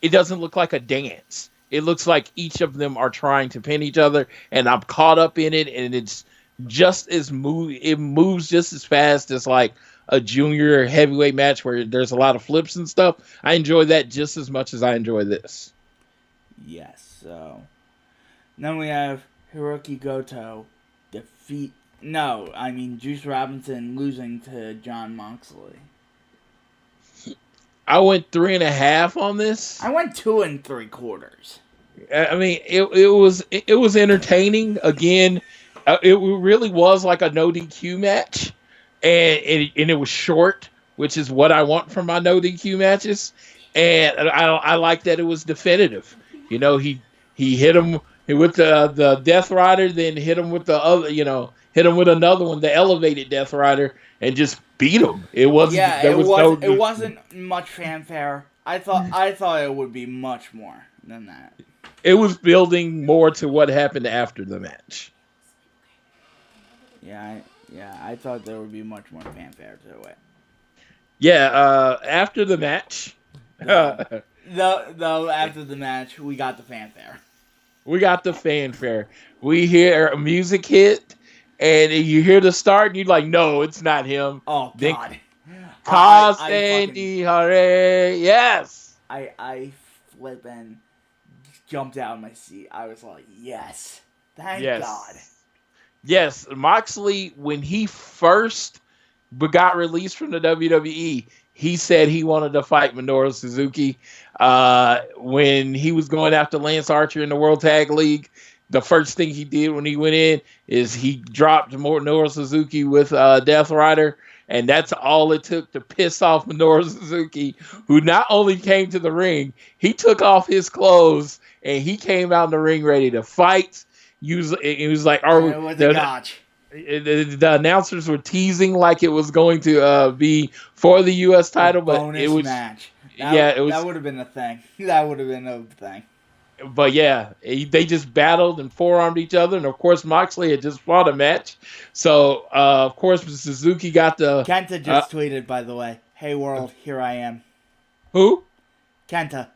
Speaker 2: It doesn't look like a dance. It looks like each of them are trying to pin each other, and I'm caught up in it, and it's just as it moves just as fast as like a junior heavyweight match where there's a lot of flips and stuff. I enjoy that just as much as I enjoy this.
Speaker 1: Yes, so then we have Hiroki Goto Juice Robinson losing to Jon Moxley.
Speaker 2: I went 3.5 on this.
Speaker 1: I went 2 3/4.
Speaker 2: I mean, it was entertaining. Again, it really was like a no DQ match, and it was short, which is what I want from my no DQ matches. And I like that it was definitive. He hit him with the Death Rider, then hit him with the other. Hit him with another one, the elevated Death Rider, and just beat him. It wasn't.
Speaker 1: Yeah, it wasn't much fanfare. I thought it would be much more than that.
Speaker 2: It was building more to what happened after the match.
Speaker 1: Yeah, I thought there would be much more fanfare to it.
Speaker 2: Yeah, after the match.
Speaker 1: Though after the match, we got the fanfare.
Speaker 2: We got the fanfare. We hear a music hit, and you hear the start, and you're like, no, it's not him.
Speaker 1: Oh, God.
Speaker 2: Sandy Hare. Yes.
Speaker 1: I flippin' jumped out of my seat. I was like, yes. Thank God.
Speaker 2: Yes, Moxley, when he first got released from the WWE, he said he wanted to fight Minoru Suzuki. When he was going after Lance Archer in the World Tag League, the first thing he did when he went in is he dropped Minoru Suzuki with Death Rider, and that's all it took to piss off Minoru Suzuki, who not only came to the ring, he took off his clothes, and he came out in the ring ready to fight. He was like, the announcers were teasing like it was going to be for the U.S. title, but it was match. Yeah, it was.
Speaker 1: That would have been a thing. That would have been a thing.
Speaker 2: But yeah, they just battled and forearmed each other, and of course Moxley had just fought a match, so of course Suzuki got the
Speaker 1: Kenta just tweeted, by the way, "Hey world, here I am."
Speaker 2: who?
Speaker 1: Kenta.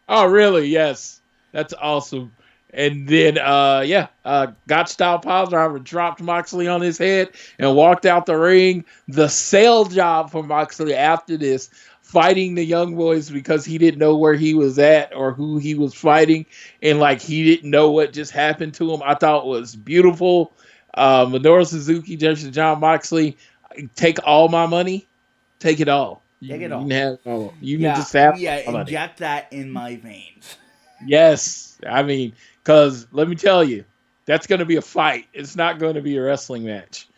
Speaker 2: Oh, really? Yes, that's awesome. And then Got Style Piledriver dropped Moxley on his head and walked out the ring. The sale job for Moxley after this, fighting the Young Boys because he didn't know where he was at or who he was fighting, and like he didn't know what just happened to him. I thought was beautiful. Minoru Suzuki versus John Moxley. Take all my money. Take it all.
Speaker 1: Take it all.
Speaker 2: You can have all. You can just have my money.
Speaker 1: Inject that in my veins.
Speaker 2: Yes. I mean, because let me tell you, that's going to be a fight. It's not going to be a wrestling match.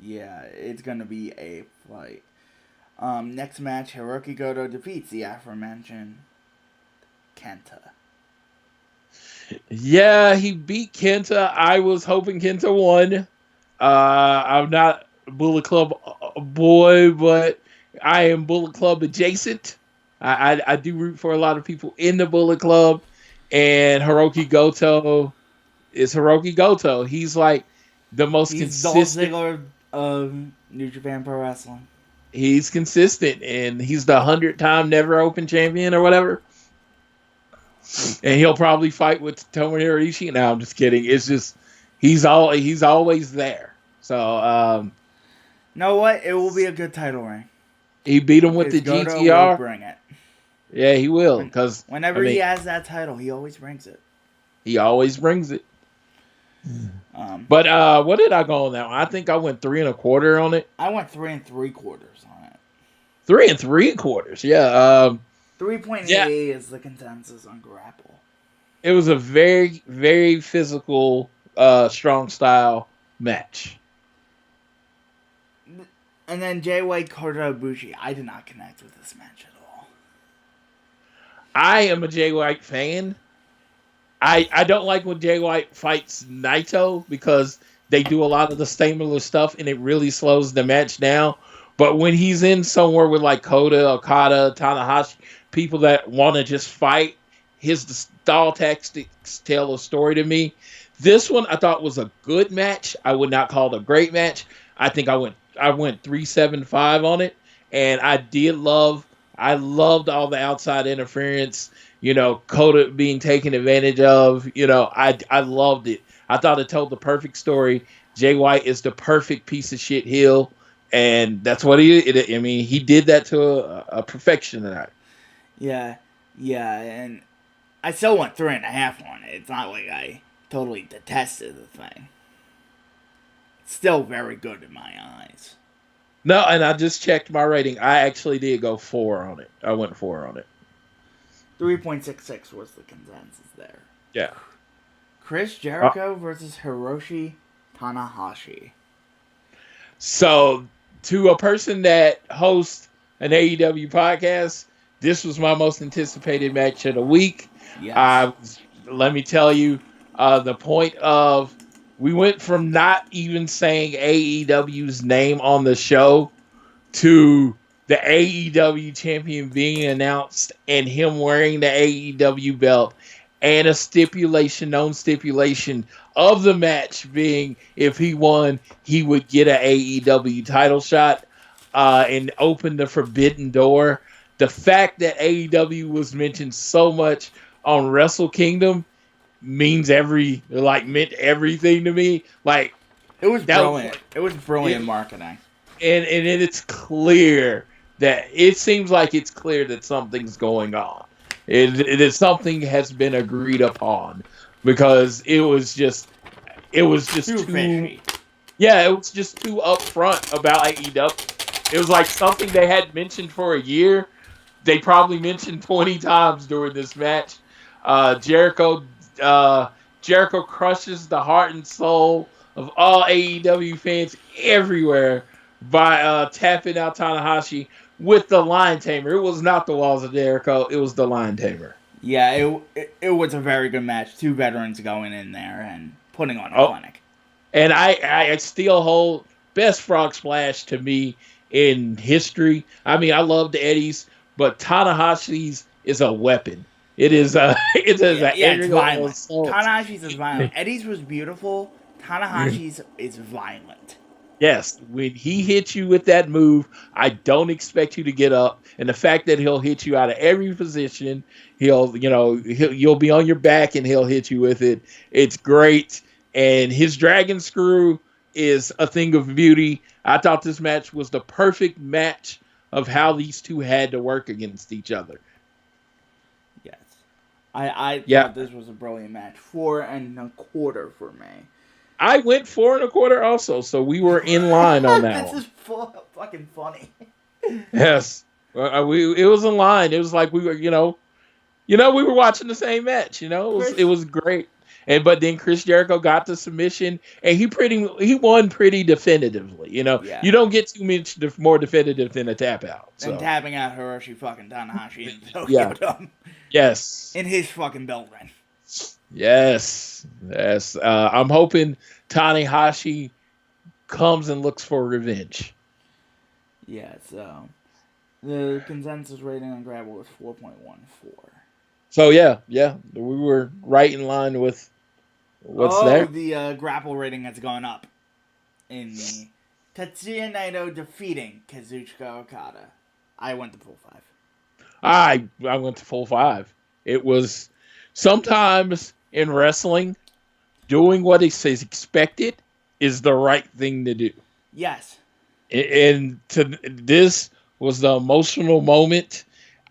Speaker 1: Yeah, it's going to be a fight. Next match, Hiroki Goto defeats the aforementioned Kenta.
Speaker 2: Yeah, he beat Kenta. I was hoping Kenta won. I'm not a Bullet Club boy, but I am Bullet Club adjacent. I do root for a lot of people in the Bullet Club, and Hiroki Goto is Hiroki Goto. He's like the most consistent.
Speaker 1: He's Dolph Ziggler of New Japan Pro Wrestling.
Speaker 2: He's consistent, and he's the 100-time never open champion or whatever. And he'll probably fight with Tomohiro Ishii. No, I'm just kidding. It's just he's always there. So
Speaker 1: know what? It will be a good title reign.
Speaker 2: He beat him with the
Speaker 1: Goto
Speaker 2: GTR.
Speaker 1: will bring it.
Speaker 2: Yeah, he will. Because
Speaker 1: whenever he has that title, he always brings it.
Speaker 2: He always brings it. But what did I go on that one? I think I went 3 1/4 on it.
Speaker 1: I went 3 3/4 on it.
Speaker 2: 3 3/4, yeah.
Speaker 1: 3.88 is the consensus on Grapple.
Speaker 2: It was a very, very physical, strong style match.
Speaker 1: And then Jay White, Kota Ibushi. I did not connect with this match at all.
Speaker 2: I am a Jay White fan. I don't like when Jay White fights Naito because they do a lot of the similar stuff and it really slows the match down. But when he's in somewhere with like Kota, Okada, Tanahashi, people that want to just fight, his stall tactics tell a story to me. This one I thought was a good match. I would not call it a great match. I think I went 3.75 on it, and I loved all the outside interference. You know, Kota being taken advantage of. You know, I loved it. I thought it told the perfect story. Jay White is the perfect piece of shit heel, and that's what he did that to a perfection tonight.
Speaker 1: Yeah, and I still went 3.5 on it. It's not like I totally detested the thing. It's still very good in my eyes.
Speaker 2: No, and I just checked my rating. I actually did go 4 on it. I went 4 on it.
Speaker 1: 3.66 was the consensus there.
Speaker 2: Yeah.
Speaker 1: Chris Jericho versus Hiroshi Tanahashi.
Speaker 2: So, to a person that hosts an AEW podcast, this was my most anticipated match of the week.
Speaker 1: Yes.
Speaker 2: Let me tell you, the point of we went from not even saying AEW's name on the show to the AEW champion being announced and him wearing the AEW belt and a known stipulation of the match being if he won, he would get an AEW title shot and open the forbidden door. The fact that AEW was mentioned so much on Wrestle Kingdom meant everything to me. Like,
Speaker 1: it was brilliant. It was brilliant marketing.
Speaker 2: And it's clear that it seems like it's clear that something's going on. It something has been agreed upon because it was just too
Speaker 1: fishy.
Speaker 2: Yeah, it was just too upfront about AEW. It was like something they hadn't mentioned for a year. They probably mentioned 20 times during this match. Jericho crushes the heart and soul of all AEW fans everywhere by tapping out Tanahashi with the Lion Tamer. It was not the Walls of Jericho. It was the Lion Tamer.
Speaker 1: Yeah, it was a very good match. 2 veterans going in there and putting on a clinic.
Speaker 2: And I still hold best frog splash to me in history. I mean, I love the Eddie's, but Tanahashi's is a weapon. It is a it is an
Speaker 1: Yeah, it's
Speaker 2: aerial
Speaker 1: violent.
Speaker 2: assault.
Speaker 1: Tanahashi's is violent. Eddie's was beautiful. Tanahashi's is violent.
Speaker 2: Yes, when he hits you with that move, I don't expect you to get up. And the fact that he'll hit you out of every position, you'll be on your back and he'll hit you with it. It's great. And his dragon screw is a thing of beauty. I thought this match was the perfect match of how these two had to work against each other.
Speaker 1: Yes. I
Speaker 2: Yeah.
Speaker 1: thought this was a brilliant match. 4.25 for me.
Speaker 2: I went 4.25 also, so we were in line on that
Speaker 1: This
Speaker 2: one.
Speaker 1: is fucking funny.
Speaker 2: Yes. It was in line. It was like we were, we were watching the same match. It was great. But then Chris Jericho got the submission, and he won pretty definitively.
Speaker 1: Yeah.
Speaker 2: You don't get too much more definitive than a tap out. So.
Speaker 1: And tapping out Hiroshi fucking Tanahashi in Tokyo
Speaker 2: Yeah.
Speaker 1: Dome.
Speaker 2: Yes.
Speaker 1: In his fucking belt ring.
Speaker 2: Yes. I'm hoping Tanahashi comes and looks for revenge.
Speaker 1: Yeah, so the consensus rating on Grapple was 4.14.
Speaker 2: So yeah, we were right in line with what's there.
Speaker 1: The Grapple rating has gone up in the Tetsuya Naito defeating Kazuchika Okada. I went to full 5.
Speaker 2: I went to full 5. It was sometimes in wrestling, doing what is expected is the right thing to do.
Speaker 1: Yes.
Speaker 2: And this was the emotional moment.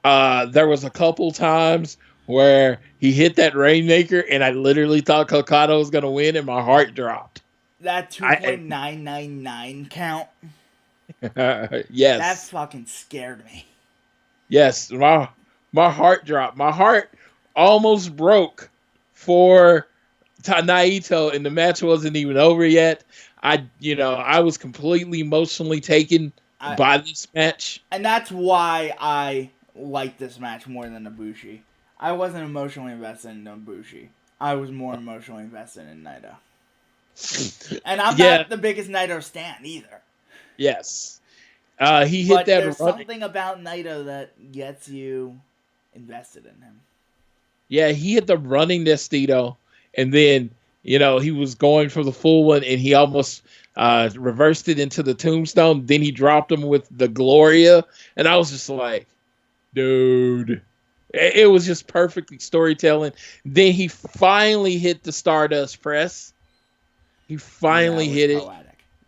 Speaker 2: There was a couple times where he hit that Rainmaker, and I literally thought Okada was going to win, and my heart dropped.
Speaker 1: That 2.999 count.
Speaker 2: Yes.
Speaker 1: That fucking scared me.
Speaker 2: Yes, my heart dropped. My heart almost broke for Naito, and the match wasn't even over yet. I was completely emotionally taken by this match.
Speaker 1: And that's why I like this match more than Ibushi. I wasn't emotionally invested in Ibushi. I was more emotionally invested in Naito. And I'm not the biggest Naito stan either.
Speaker 2: Yes. He hit that
Speaker 1: there's something about Naito that gets you invested in him.
Speaker 2: Yeah, he hit the running Destino, and then, he was going for the full one, and he almost reversed it into the tombstone. Then he dropped him with the Gloria, and I was just like, dude. It was just perfectly storytelling. Then he finally hit the Stardust Press. He finally hit it.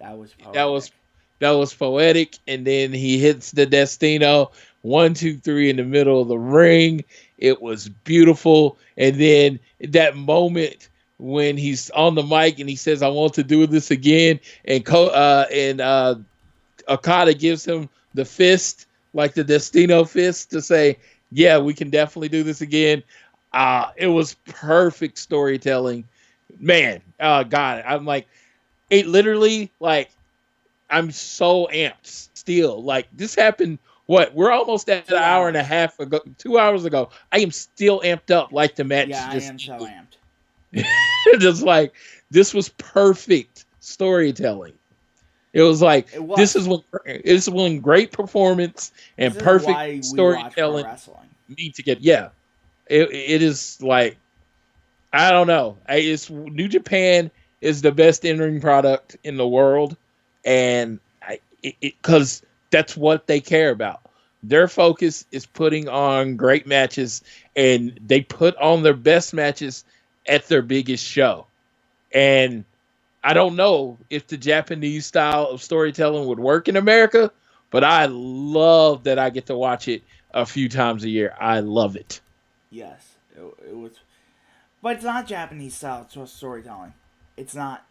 Speaker 1: That was poetic.
Speaker 2: That was poetic. And then he hits the Destino. 1, 2, 3 in the middle of the ring. It was beautiful. And then that moment when he's on the mic and he says, "I want to do this again," and Okada gives him the fist, like the Destino fist, to say, "Yeah, we can definitely do this again." It was perfect storytelling. Man, God, I'm like, it literally, like, I'm so amped still. Like, this happened, we're almost at an hour and a half ago, 2 hours ago. I am still amped up like the match.
Speaker 1: Yeah, I am so amped.
Speaker 2: Just like, this was perfect storytelling. It was like, this is when great performance and perfect storytelling need to get, it is like, I don't know. It's New Japan is the best in-ring product in the world, and because that's what they care about. Their focus is putting on great matches, and they put on their best matches at their biggest show. And I don't know if the Japanese style of storytelling would work in America, but I love that I get to watch it a few times a year. I love it.
Speaker 1: Yes, it was. But it's not Japanese style storytelling. It's not.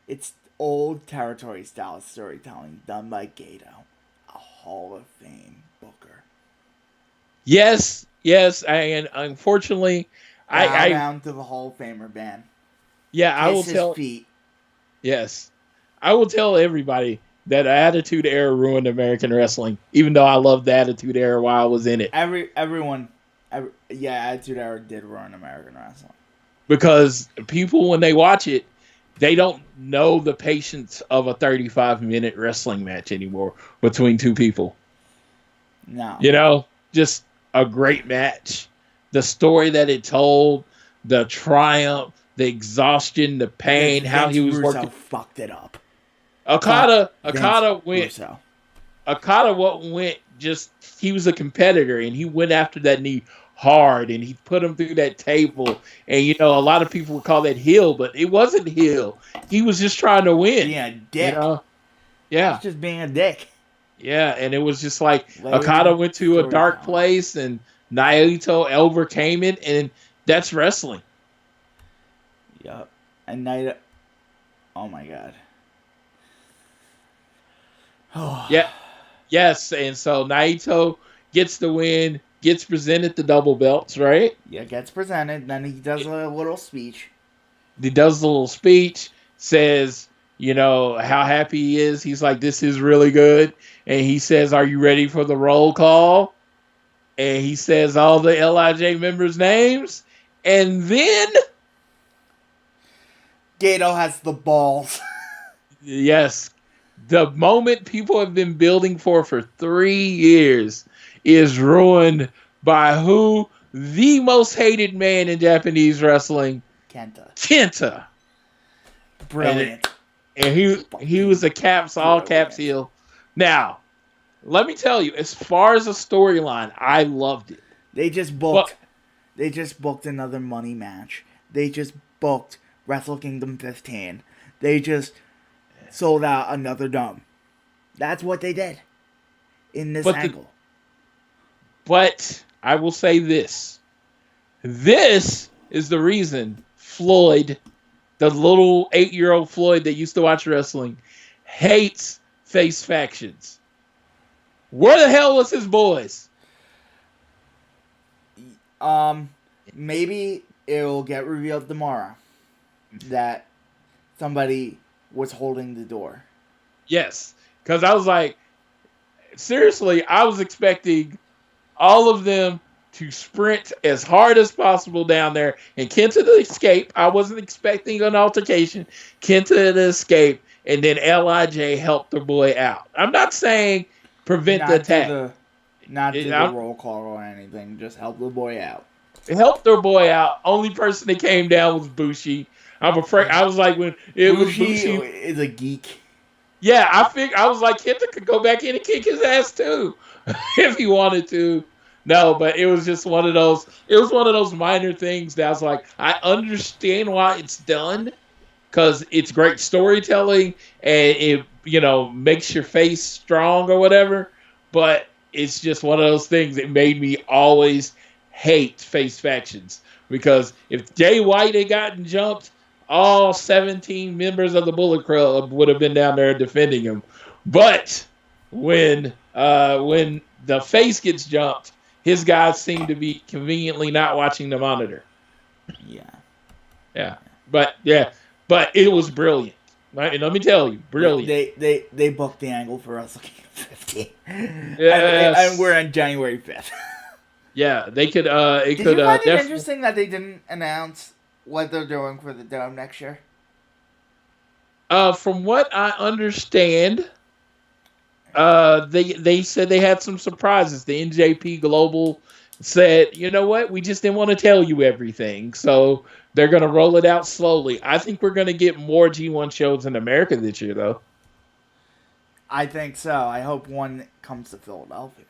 Speaker 1: It's old territory style storytelling done by Gato, a Hall of Fame booker.
Speaker 2: Yes, and unfortunately, I
Speaker 1: down to the Hall of Famer ban.
Speaker 2: Yeah, I will tell. Feet. Yes, I will tell everybody that Attitude Era ruined American wrestling. Even though I loved the Attitude Era while I was in it.
Speaker 1: Attitude Era did ruin American wrestling.
Speaker 2: Because people, when they watch it, they don't know the patience of a 35-minute wrestling match anymore between two people.
Speaker 1: No.
Speaker 2: You know, just a great match. The story that it told, the triumph, the exhaustion, the pain, how he was
Speaker 1: Russo
Speaker 2: working.
Speaker 1: fucked it up.
Speaker 2: Okada
Speaker 1: Russo.
Speaker 2: went just, he was a competitor and he went after that knee hard and he put him through that table. And, you know, a lot of people would call that heel, but it wasn't heel. He was just trying to win.
Speaker 1: Being a dick.
Speaker 2: You know? Yeah.
Speaker 1: He's just being a dick.
Speaker 2: Yeah. And it was just like Okada went to a dark place and Naito overcame it. And that's wrestling.
Speaker 1: Yup. And Naito. Oh my God.
Speaker 2: Yeah. Yes. And so Naito gets the win, gets presented the double belts, right?
Speaker 1: Yeah, gets presented. Then he does a little speech.
Speaker 2: He does a little speech, says, you know, how happy he is. He's like, this is really good. And he says, are you ready for the roll call? And he says all the LIJ members' names. And then
Speaker 1: Gato has the balls.
Speaker 2: Yes, the moment people have been building for 3 years is ruined by who? The most hated man in Japanese wrestling, Kenta.
Speaker 1: Brilliant.
Speaker 2: And he was a all caps heel. Now, let me tell you, as far as a storyline, I loved it.
Speaker 1: They just booked another money match. They just booked Wrestle Kingdom 15. They just sold out another dome. That's what they did in this angle.
Speaker 2: But I will say this. This is the reason Floyd, the little 8-year-old Floyd that used to watch wrestling, hates face factions. Where the hell was his boys?
Speaker 1: Maybe it'll get revealed tomorrow that somebody was holding the door.
Speaker 2: Yes, because I was like, seriously, I was expecting all of them to sprint as hard as possible down there and Kenta to escape. I wasn't expecting an altercation. Kenta to escape, and then LIJ helped the boy out. I'm not saying prevent the attack.
Speaker 1: Not do the roll call or anything. Just help the boy out.
Speaker 2: It helped their boy out. Only person that came down was Bushi. I'm afraid. I was like, when it was Bushi
Speaker 1: is a geek.
Speaker 2: Yeah, I was like, Kenta could go back in and kick his ass too if he wanted to. No, but it was just one of those. It was one of those minor things that I was like, I understand why it's done because it's great storytelling and it, you know, makes your face strong or whatever. But it's just one of those things that made me always hate face factions because if Jay White had gotten jumped, all 17 members of the Bullet Club would have been down there defending him. But when the face gets jumped, his guys seem to be conveniently not watching the monitor. Yeah. But it was brilliant. Right? And let me tell you, brilliant.
Speaker 1: They booked the angle for Wrestle Kingdom 15. And we're on January 5th.
Speaker 2: Yeah, they could.
Speaker 1: Did you find it interesting that they didn't announce what they're doing for the Dome next year?
Speaker 2: From what I understand, they said they had some surprises. The NJP Global said, you know what, we just didn't want to tell you everything, so they're going to roll it out slowly. I think we're going to get more G1 shows in America this year, though.
Speaker 1: I think so. I hope one comes to Philadelphia.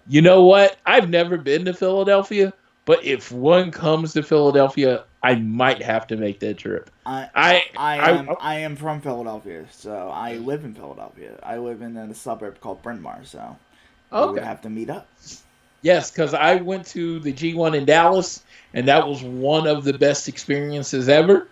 Speaker 2: You know what? I've never been to Philadelphia, but if one comes to Philadelphia, I might have to make that trip.
Speaker 1: I am from Philadelphia, so I live in Philadelphia. I live in a suburb called Bryn Mawr, so we would have to meet up.
Speaker 2: Yes, because I went to the G1 in Dallas, and that was one of the best experiences ever.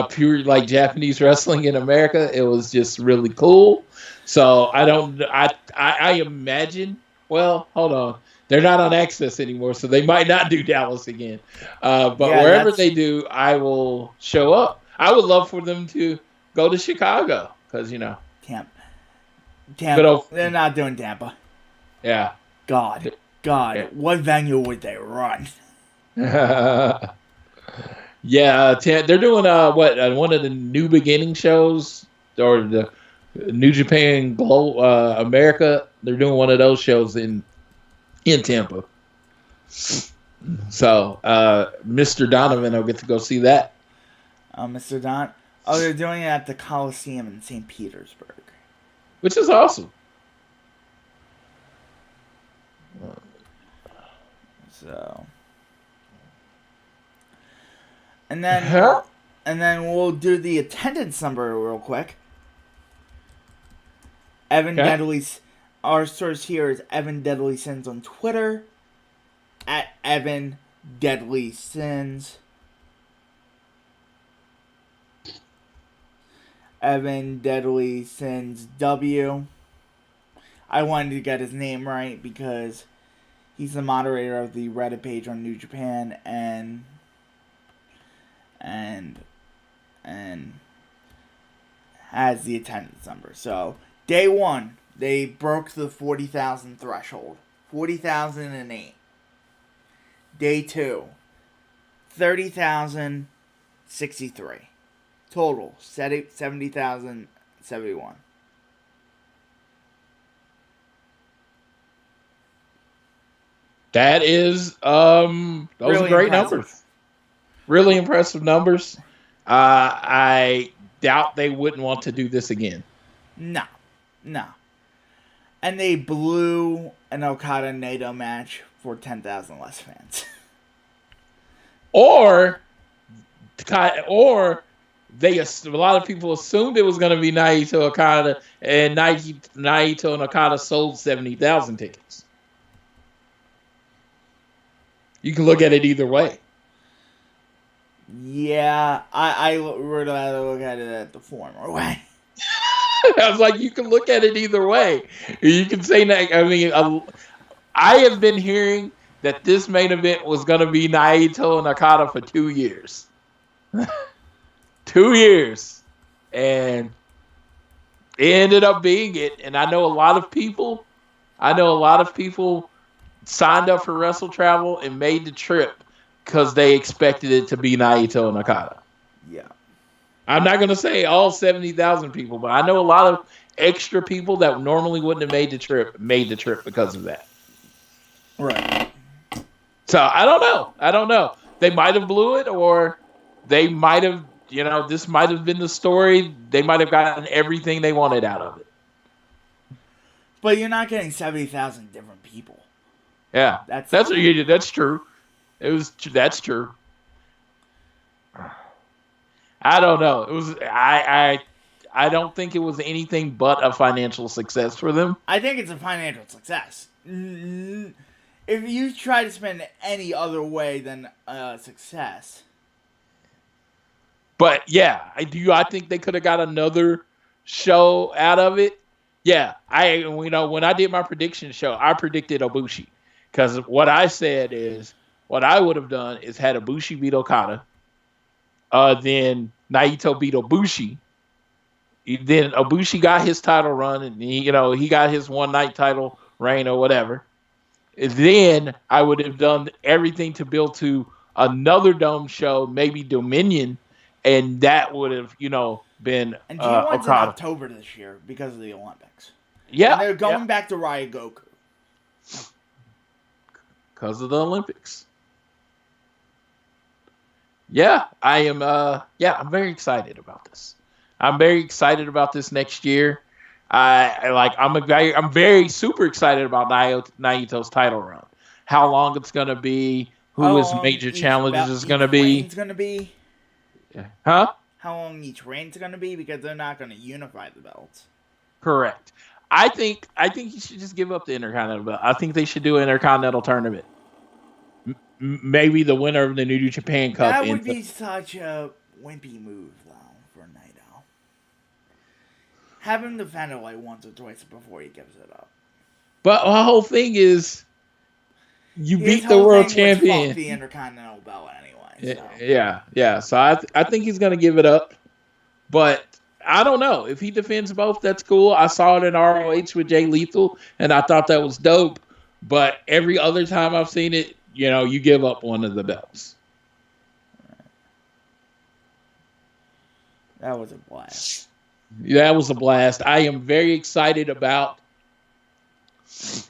Speaker 2: Pure like Japanese wrestling in America. It was just really cool. So I imagine. Well, hold on. They're not on Access anymore, so they might not do Dallas again. But wherever they do, I will show up. I would love for them to go to Chicago because, you know.
Speaker 1: Tampa. They're not doing Tampa.
Speaker 2: Yeah.
Speaker 1: God. Yeah. What venue would they run?
Speaker 2: Yeah, they're doing one of the New Beginning shows or the New Japan America. They're doing one of those shows in Tampa. So Mr. Donovan will get to go see that,
Speaker 1: Mr. Don. Oh, they're doing it at the Coliseum in St. Petersburg.
Speaker 2: which is awesome.
Speaker 1: So, and then we'll do the attendance number real quick. Evan
Speaker 2: Okay.
Speaker 1: Deadly's our source here is Evan Deadly Sins on Twitter at Evan Deadly Sins. Evan Deadly Sins W. I wanted to get his name right because he's the moderator of the Reddit page on New Japan and has the attendance number. So day 1, they broke the 40,000 threshold. 40,008. Day 2, 30,063. Total 70,071.
Speaker 2: That is those
Speaker 1: Really
Speaker 2: are great
Speaker 1: impressive.
Speaker 2: numbers. Really impressive numbers. I doubt they wouldn't want to do this again.
Speaker 1: No. And they blew an Okada Naito match for 10,000 less fans.
Speaker 2: Or a lot of people assumed it was going to be Naito Okada, and Naito and Okada sold 70,000 tickets. You can look at it either way.
Speaker 1: Yeah, I would rather look at it at the former way.
Speaker 2: I was like, you can look at it either way. You can say that. I mean, I have been hearing that this main event was going to be Naito and Okada for 2 years. 2 years. And it ended up being it. And I know a lot of people signed up for Wrestle Travel and made the trip because they expected it to be Naito and Okada.
Speaker 1: Yeah.
Speaker 2: I'm not going to say all 70,000 people, but I know a lot of extra people that normally wouldn't have made the trip because of that.
Speaker 1: Right.
Speaker 2: So I don't know. They might have blew it, or they might have, this might have been the story. They might have gotten everything they wanted out of it.
Speaker 1: But you're not getting 70,000 different people.
Speaker 2: Yeah, that's true. That's true. I don't know. It was I don't think it was anything but a financial success for them.
Speaker 1: I think it's a financial success. If you try to spend it any other way than success.
Speaker 2: But yeah, I think they could have got another show out of it. Yeah, when I did my prediction show, I predicted Ibushi, because what I said is what I would have done is had Ibushi beat Okada, then Naito beat Ibushi, then Ibushi got his title run, and he got his one night title reign or whatever. And then I would have done everything to build to another dome show, maybe Dominion, and that would have been
Speaker 1: And G1's in
Speaker 2: Okada.
Speaker 1: October this year because of the Olympics.
Speaker 2: Yeah,
Speaker 1: And they're going back to Ryogoku.
Speaker 2: Because of the Olympics. Yeah, I am. I'm very excited about this. I'm very excited about this next year. I'm very super excited about Naito's title run. How long it's gonna be? Who his major challenges is gonna be?
Speaker 1: It's gonna be.
Speaker 2: Huh?
Speaker 1: How long each reign's gonna be? Because they're not gonna unify the belts.
Speaker 2: Correct. I think you should just give up the Intercontinental belt. I think they should do an Intercontinental tournament. Maybe the winner of the New Japan Cup.
Speaker 1: That would be such a wimpy move, though, for Naito. Have him defend it like once or twice before he gives it up.
Speaker 2: But the whole thing is, you beat the world champion.
Speaker 1: Fuck the Intercontinental belt anyway. So.
Speaker 2: Yeah. So I think he's gonna give it up, but I don't know if he defends both. That's cool. I saw it in ROH with Jay Lethal, and I thought that was dope. But every other time I've seen it, you give up one of the belts.
Speaker 1: That was a blast.
Speaker 2: That was a blast. I am very excited about.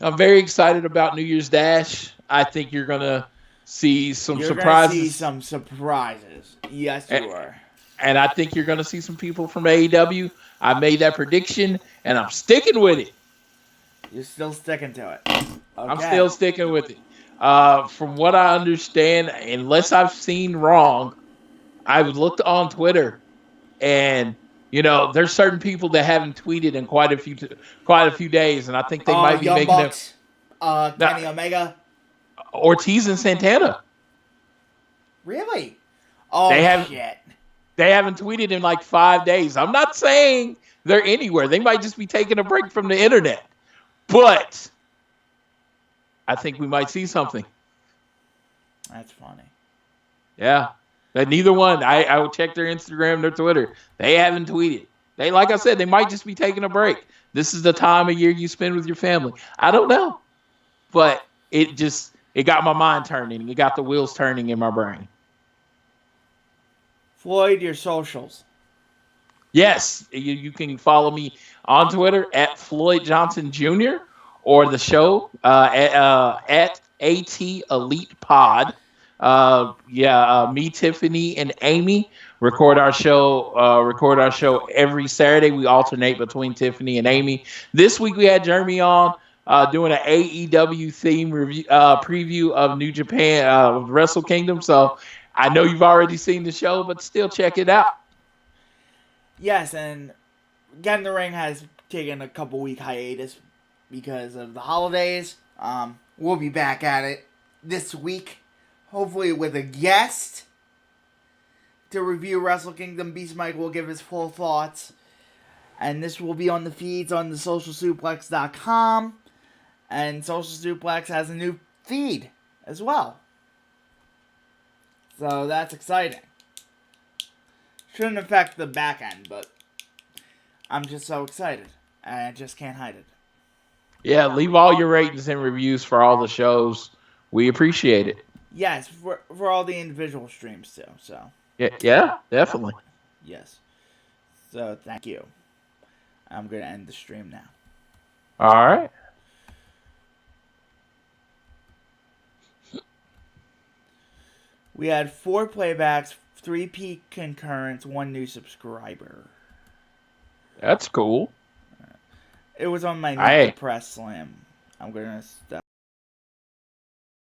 Speaker 2: I'm very excited about New Year's Dash. I think you're gonna see some
Speaker 1: You're gonna see
Speaker 2: surprises,
Speaker 1: some surprises. Yes, you are.
Speaker 2: and I think you're gonna see some people from AEW. I made that prediction, and I'm sticking with it.
Speaker 1: You're still sticking to it.
Speaker 2: I'm
Speaker 1: Okay.
Speaker 2: still sticking with it. From what I understand, unless I've seen wrong, I've looked on Twitter, and there's certain people that haven't tweeted in quite a few days, and I think they might be
Speaker 1: Young
Speaker 2: making it.
Speaker 1: Bucks,
Speaker 2: Now,
Speaker 1: Kenny Omega.
Speaker 2: Ortiz and Santana,
Speaker 1: Really? Oh
Speaker 2: they have
Speaker 1: shit.
Speaker 2: they haven't tweeted in like 5 days. I'm not saying they're anywhere. They might just be taking a break from the internet, but I think we might see something.
Speaker 1: That's funny.
Speaker 2: Yeah. But neither one. I will check their Instagram, their Twitter. They haven't tweeted. They, like I said, they might just be taking a break. This is the time of year you spend with your family. I don't know. But it got my mind turning. It got the wheels turning in my brain.
Speaker 1: Floyd, your socials.
Speaker 2: Yes, you can follow me on Twitter at Floyd Johnson Jr. or the show at AT Elite Pod. Me, Tiffany, and Amy record our show every Saturday. We alternate between Tiffany and Amy. This week we had Jeremy on doing an AEW theme review preview of New Japan Wrestle Kingdom. So I know you've already seen the show, but still check it out.
Speaker 1: Yes, and Get in the Ring has taken a couple week hiatus because of the holidays. We'll be back at it this week, hopefully with a guest to review Wrestle Kingdom. Beast Mike will give his full thoughts, and this will be on the feeds on the socialsuplex.com, and Social Suplex has a new feed as well. So that's exciting. Shouldn't affect the back end, but I'm just so excited. And I just can't hide it.
Speaker 2: Yeah, leave all your ratings and reviews for all the shows. We appreciate it.
Speaker 1: Yes, for all the individual streams too. So
Speaker 2: Yeah, definitely.
Speaker 1: yes. So thank you. I'm gonna end the stream now.
Speaker 2: All right.
Speaker 1: We had 4 playbacks, 3 peak concurrents, 1 new subscriber.
Speaker 2: That's cool.
Speaker 1: It was on my
Speaker 2: Hey.
Speaker 1: Press Slam. I'm gonna stop.